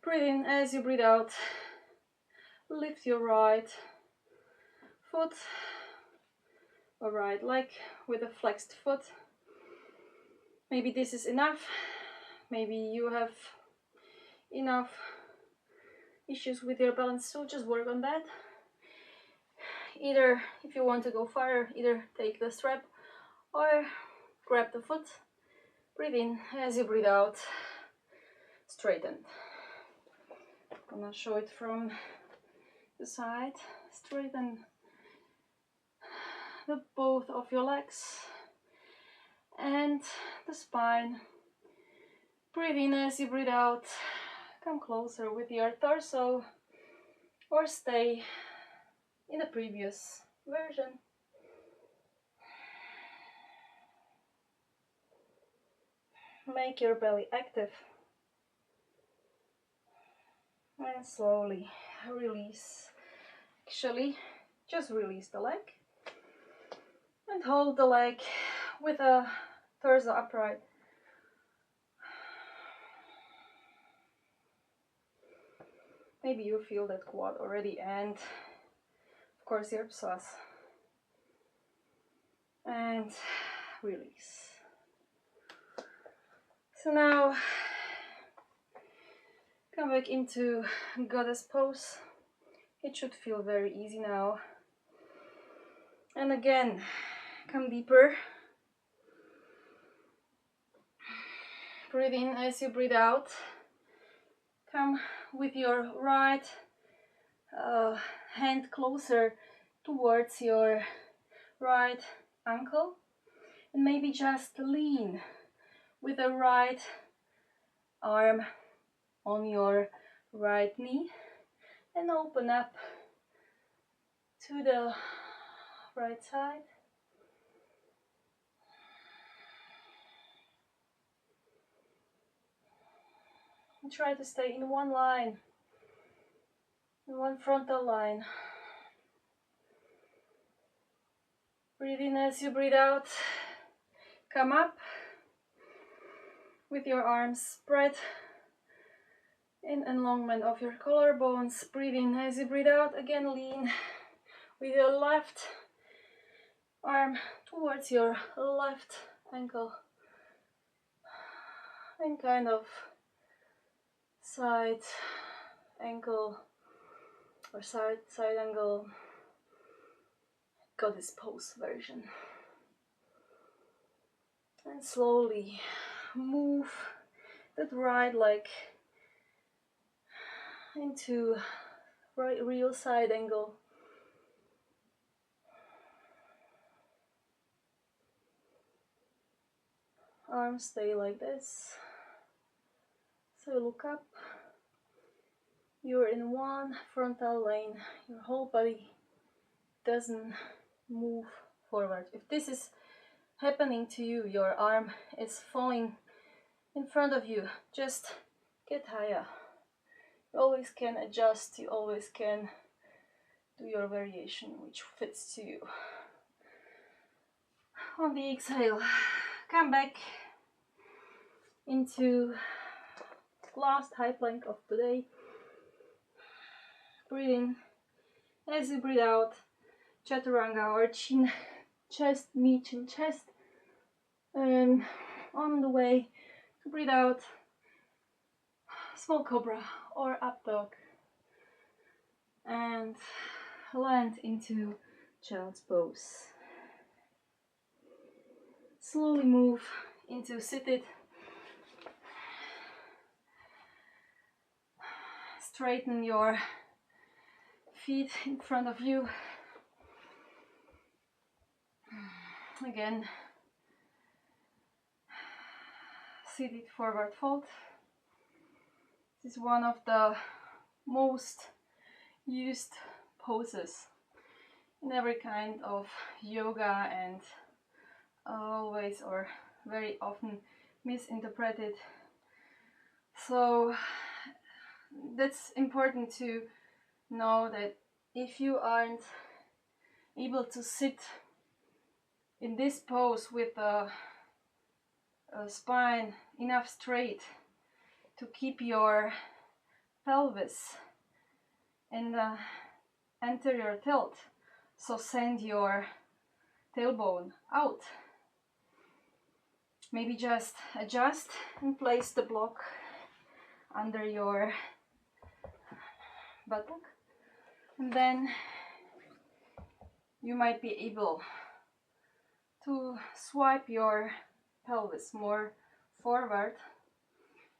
Breathe in as you breathe out. Lift your right foot or right leg with a flexed foot. Maybe this is enough. Maybe you have enough issues with your balance, so just work on that. Either, if you want to go farther, either take the strap or grab the foot. Breathe in. As you breathe out, straighten. I'm gonna show it from the side. Straighten the both of your legs and the spine. Breathe in as you breathe out. Come closer with your torso or stay in the previous version. Make your belly active and slowly release. Actually, just release the leg and hold the leg with a torso upright. Maybe you feel that quad already, and of course your psoas. And release. So now come back into goddess pose. It should feel very easy now. And again, come deeper. Breathe in as you breathe out. Come with your right hand closer towards your right ankle, and maybe just lean with the right arm on your right knee and open up to the right side. And try to stay in one line, in one frontal line. Breathe in as you breathe out. Come up with your arms spread in enlongment of your collarbones. Breathe in as you breathe out. Again, lean with your left arm towards your left ankle and kind of side ankle or side angle goddess pose version. And slowly move that right leg into right real side angle. Arms stay like this. So look up. You're in one frontal line. Your whole body doesn't move forward. If this is happening to you, your arm is falling in front of you, just get higher. You always can adjust, you always can do your variation which fits to you. On the exhale, come back into last high plank of today. Breathe in as you breathe out, chaturanga or chin, chest, knee, chin, chest. And on the way to breathe out, small cobra or up dog. And land into child's pose. Slowly move into seated. Straighten your feet in front of you. Again, seated forward fold. This is one of the most used poses in every kind of yoga and always or very often misinterpreted. So that's important to know, that if you aren't able to sit in this pose with the spine enough straight to keep your pelvis in the anterior tilt, So send your tailbone out. Maybe just adjust and place the block under your buttock, and then you might be able to swipe your pelvis more forward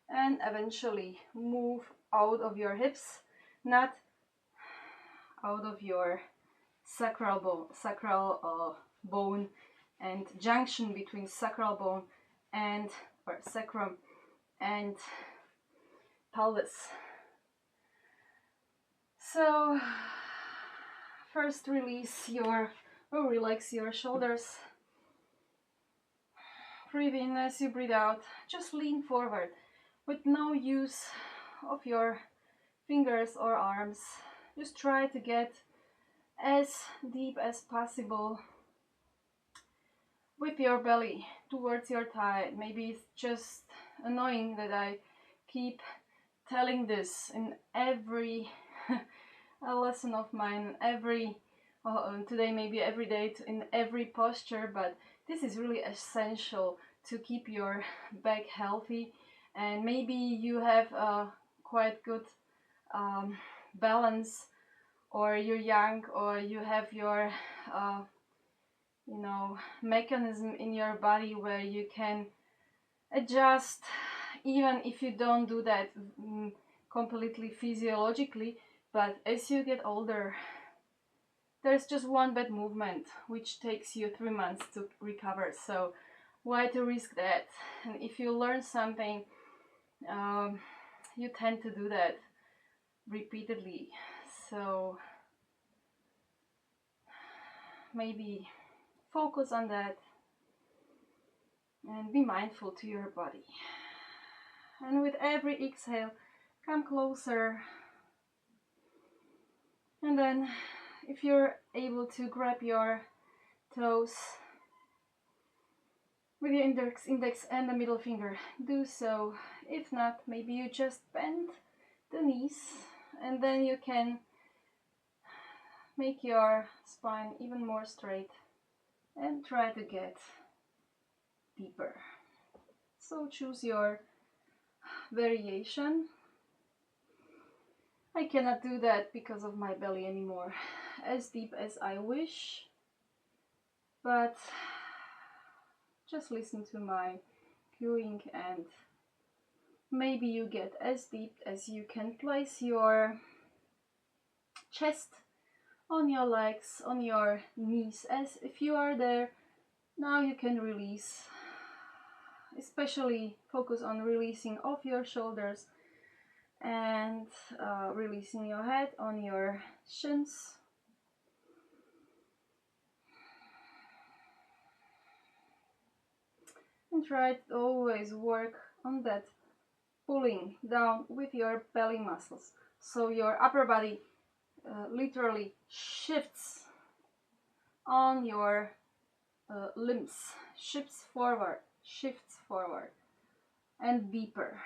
and eventually move out of your hips, not out of your sacral bone and junction between sacral bone and or sacrum and pelvis. So first relax your shoulders. Breathe in as you breathe out. Just lean forward with no use of your fingers or arms. Just try to get as deep as possible with your belly towards your thigh. Maybe it's just annoying that I keep telling this in every lesson of mine, every today, maybe every day, in every posture, but this is really essential to keep your back healthy. And maybe you have a quite good balance, or you're young, or you have your mechanism in your body where you can adjust, even if you don't do that completely physiologically. But as you get older, there's just one bad movement which takes you 3 months to recover. So why to risk that? And if you learn something, you tend to do that repeatedly. So maybe focus on that and be mindful to your body. And with every exhale, come closer. And then if you're able to grab your toes with your index and the middle finger, do so. If not, maybe you just bend the knees, and then you can make your spine even more straight and try to get deeper. So choose your variation. I cannot do that because of my belly anymore as deep as I wish, but just listen to my cueing and maybe you get as deep as you can. Place your chest on your legs, on your knees, as if you are there. Now you can release, especially focus on releasing off your shoulders and releasing your head on your shins. And try to always work on that pulling down with your belly muscles, so your upper body literally shifts on your limbs, shifts forward and deeper,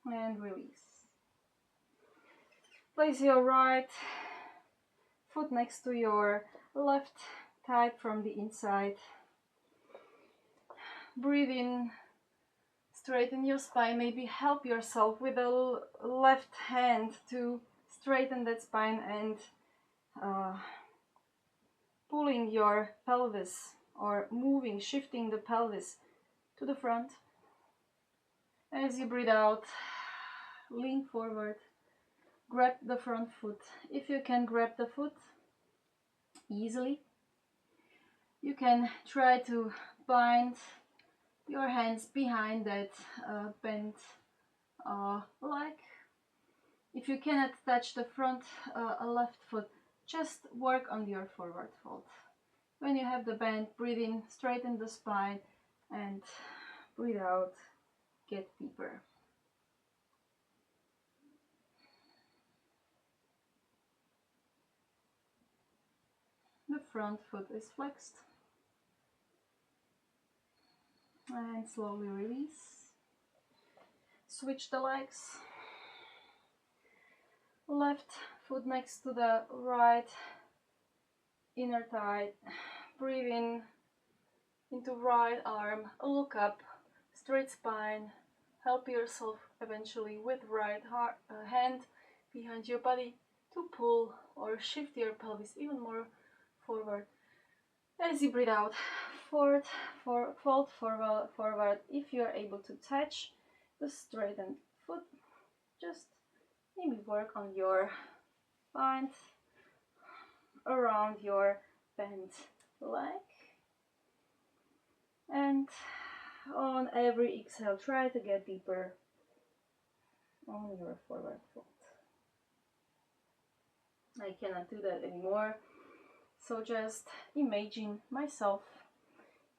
and release. Place your right foot next to your left thigh from the inside. Breathe in, straighten your spine, maybe help yourself with the left hand to straighten that spine and pulling your pelvis or moving, shifting the pelvis to the front. As you breathe out, lean forward, grab the front foot. If you can grab the foot easily, you can try to bind your hands behind that bent leg. If you cannot touch the front left foot, just work on your forward fold. When you have the bend, breathe in, straighten the spine, and breathe out, get deeper. The front foot is flexed. And slowly release. Switch the legs. Left Foot next to the right inner thigh. Breathe in into right arm, look up, straight spine. Help yourself eventually with right hand behind your body to pull or shift your pelvis even more forward. As you breathe out, fold forward. If you are able to touch the straightened foot, just maybe work on your bind around your bent leg. And on every exhale, try to get deeper on your forward foot. I cannot do that anymore, so just imagine myself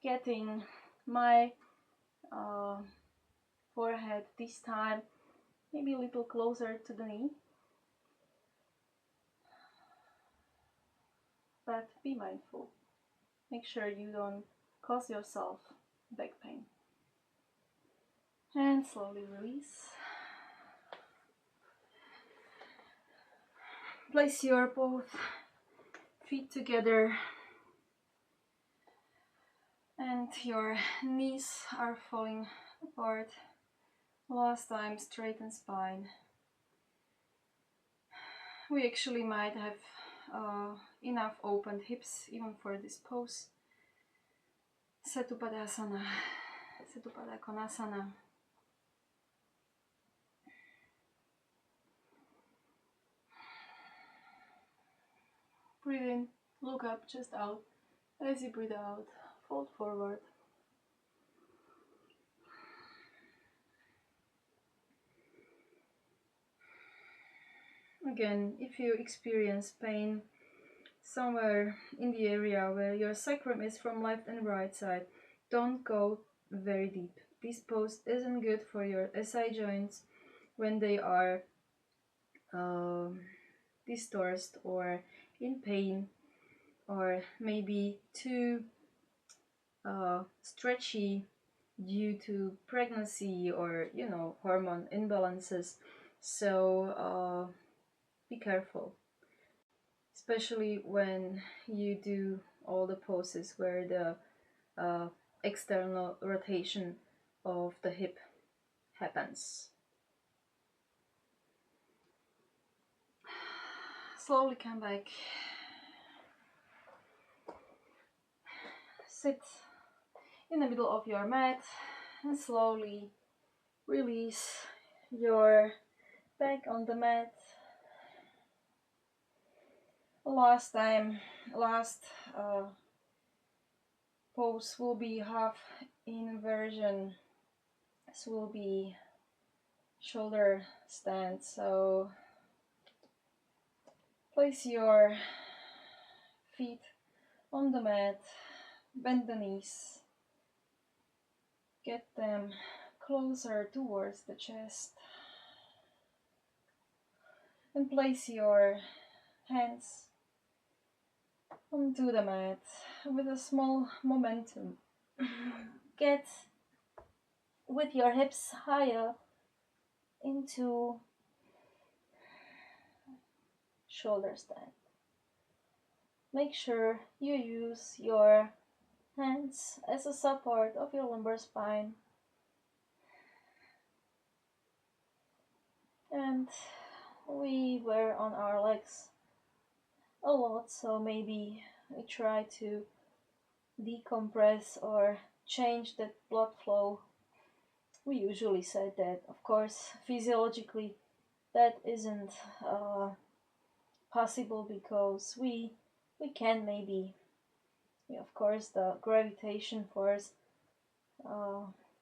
getting my forehead this time maybe a little closer to the knee, but be mindful. Make sure you don't cause yourself back pain. And slowly release. Place your both feet together and your knees are falling apart. Last time, straighten spine. We actually might have enough opened hips even for this pose. Setupadasana, Setupada Konasana. Breathe in, look up, chest out. As you breathe out, fold forward. Again, if you experience pain somewhere in the area where your sacrum is from left and right side, don't go very deep. This pose isn't good for your SI joints when they are distorted or in pain, or maybe too stretchy due to pregnancy or hormone imbalances. So be careful, especially when you do all the poses where the external rotation of the hip happens. Slowly come back. Sit in the middle of your mat and slowly release your back on the mat. Last pose will be half inversion. This will be shoulder stand. So place your feet on the mat, bend the knees, get them closer towards the chest, and place your hands onto the mat with a small momentum. Get with your hips higher into shoulder stand. Make sure you use your hands as a support of your lumbar spine. And we were on our legs a lot, so maybe we try to decompress or change that blood flow. We usually said that, of course, physiologically that isn't possible because we can maybe, of course, the gravitation force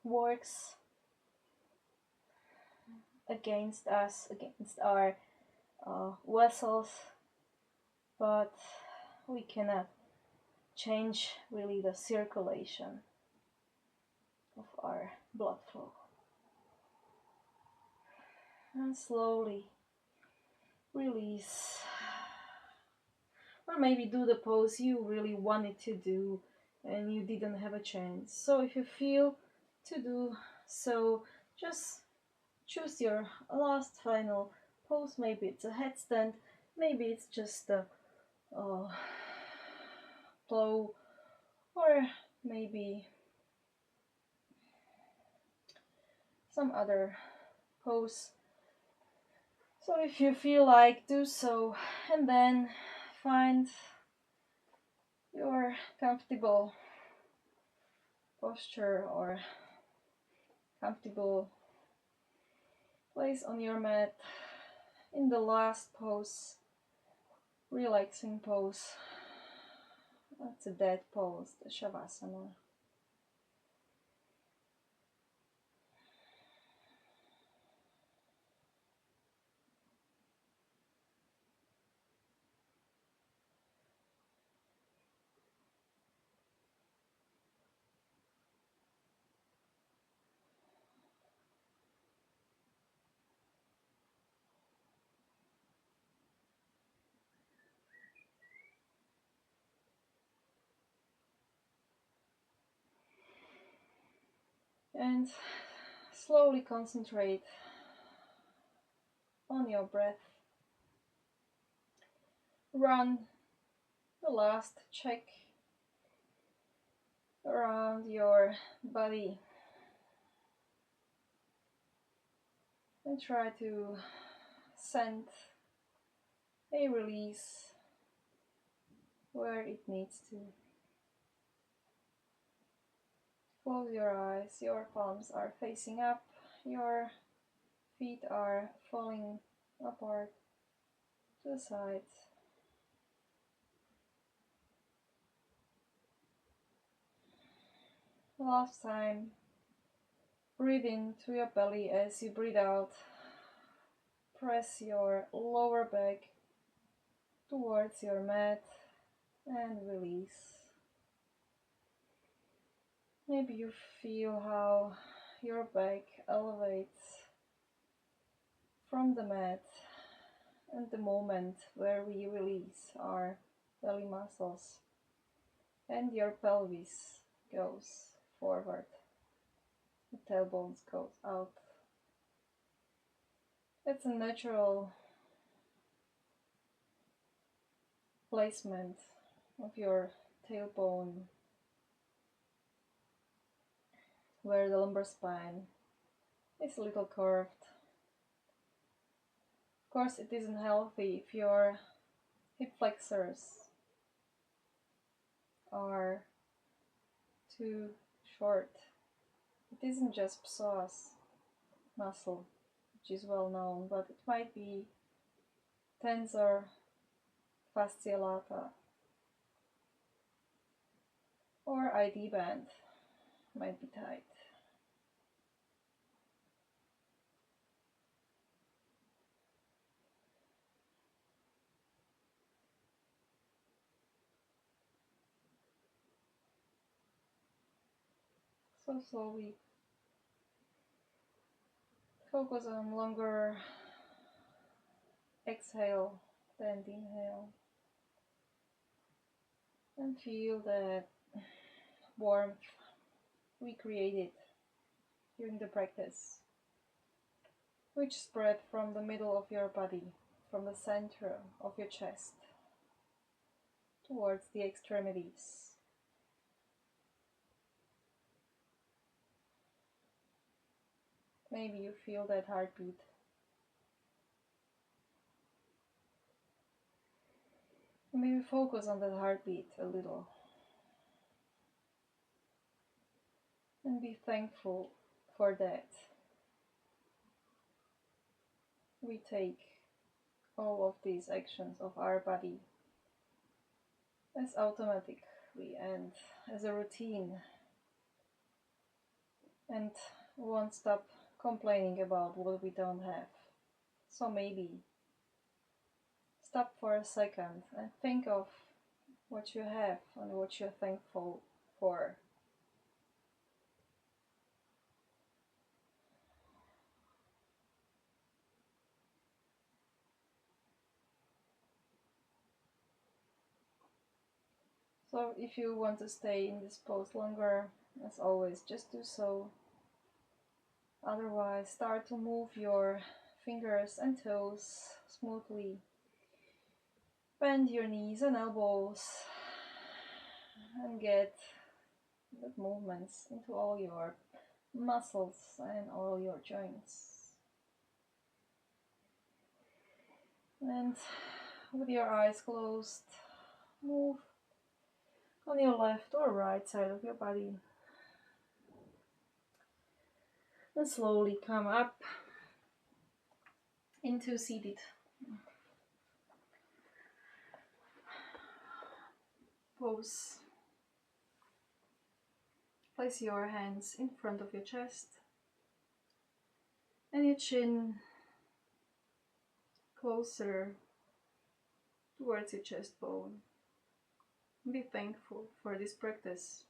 works against us, against our vessels, but we cannot change really the circulation of our blood flow. And slowly release, or maybe do the pose you really wanted to do and you didn't have a chance. So if you feel to do so, just choose your last final pose. Maybe it's a headstand, Maybe it's just the uh, flow, or maybe some other pose. So if you feel like, do so, and then find your comfortable posture or comfortable place on your mat in the last pose, relaxing pose. That's a dead pose, the Shavasana. And slowly concentrate on your breath. Run the last check around your body and try to send a release where it needs to. Close your eyes, your palms are facing up, your feet are falling apart to the sides. Last time, breathe in through your belly as you breathe out. Press your lower back towards your mat and release. Maybe you feel how your back elevates from the mat, and the moment where we release our belly muscles and your pelvis goes forward, the tailbones goes out. It's a natural placement of your tailbone where the lumbar spine is a little curved. Of course, it isn't healthy if your hip flexors are too short. It isn't just psoas muscle, which is well known, but it might be tensor fascia lata or ID band might be tight. So slowly focus on longer exhale than inhale, and feel that warmth we created during the practice, which spread from the middle of your body, from the center of your chest towards the extremities. Maybe you feel that heartbeat. Maybe focus on that heartbeat a little and be thankful for that. We take all of these actions of our body as automatically and as a routine, and won't stop complaining about what we don't have. So maybe stop for a second and think of what you have and what you're thankful for. So if you want to stay in this pose longer, as always, just do so. Otherwise, start to move your fingers and toes smoothly bend your knees and elbows and get good movements into all your muscles and all your joints. And with your eyes closed, move on your left or right side of your body. And slowly come up into seated pose. Place your hands in front of your chest and your chin closer towards your chest bone. Be thankful for this practice,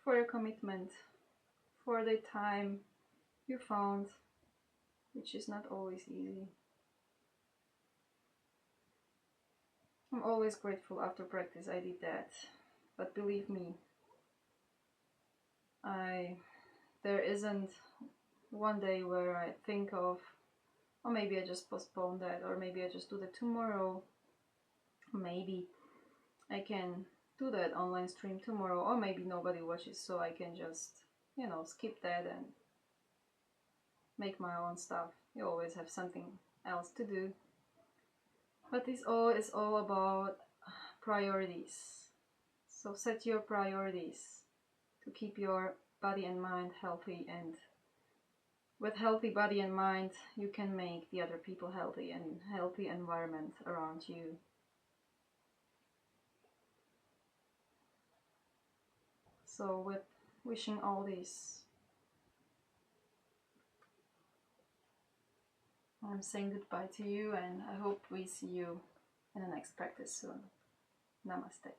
for your commitment, for the time you found, which is not always easy. I'm always grateful after practice I did that, but believe me, there isn't one day where I think of, or maybe I just postpone that, or maybe I just do that tomorrow. Maybe I can do that online stream tomorrow, or maybe nobody watches, so I can just, skip that and make my own stuff. You always have something else to do. But this all is all about priorities. So set your priorities to keep your body and mind healthy, and with healthy body and mind you can make the other people healthy and healthy environment around you. So with wishing all this, I'm saying goodbye to you, and I hope we see you in the next practice soon. Namaste.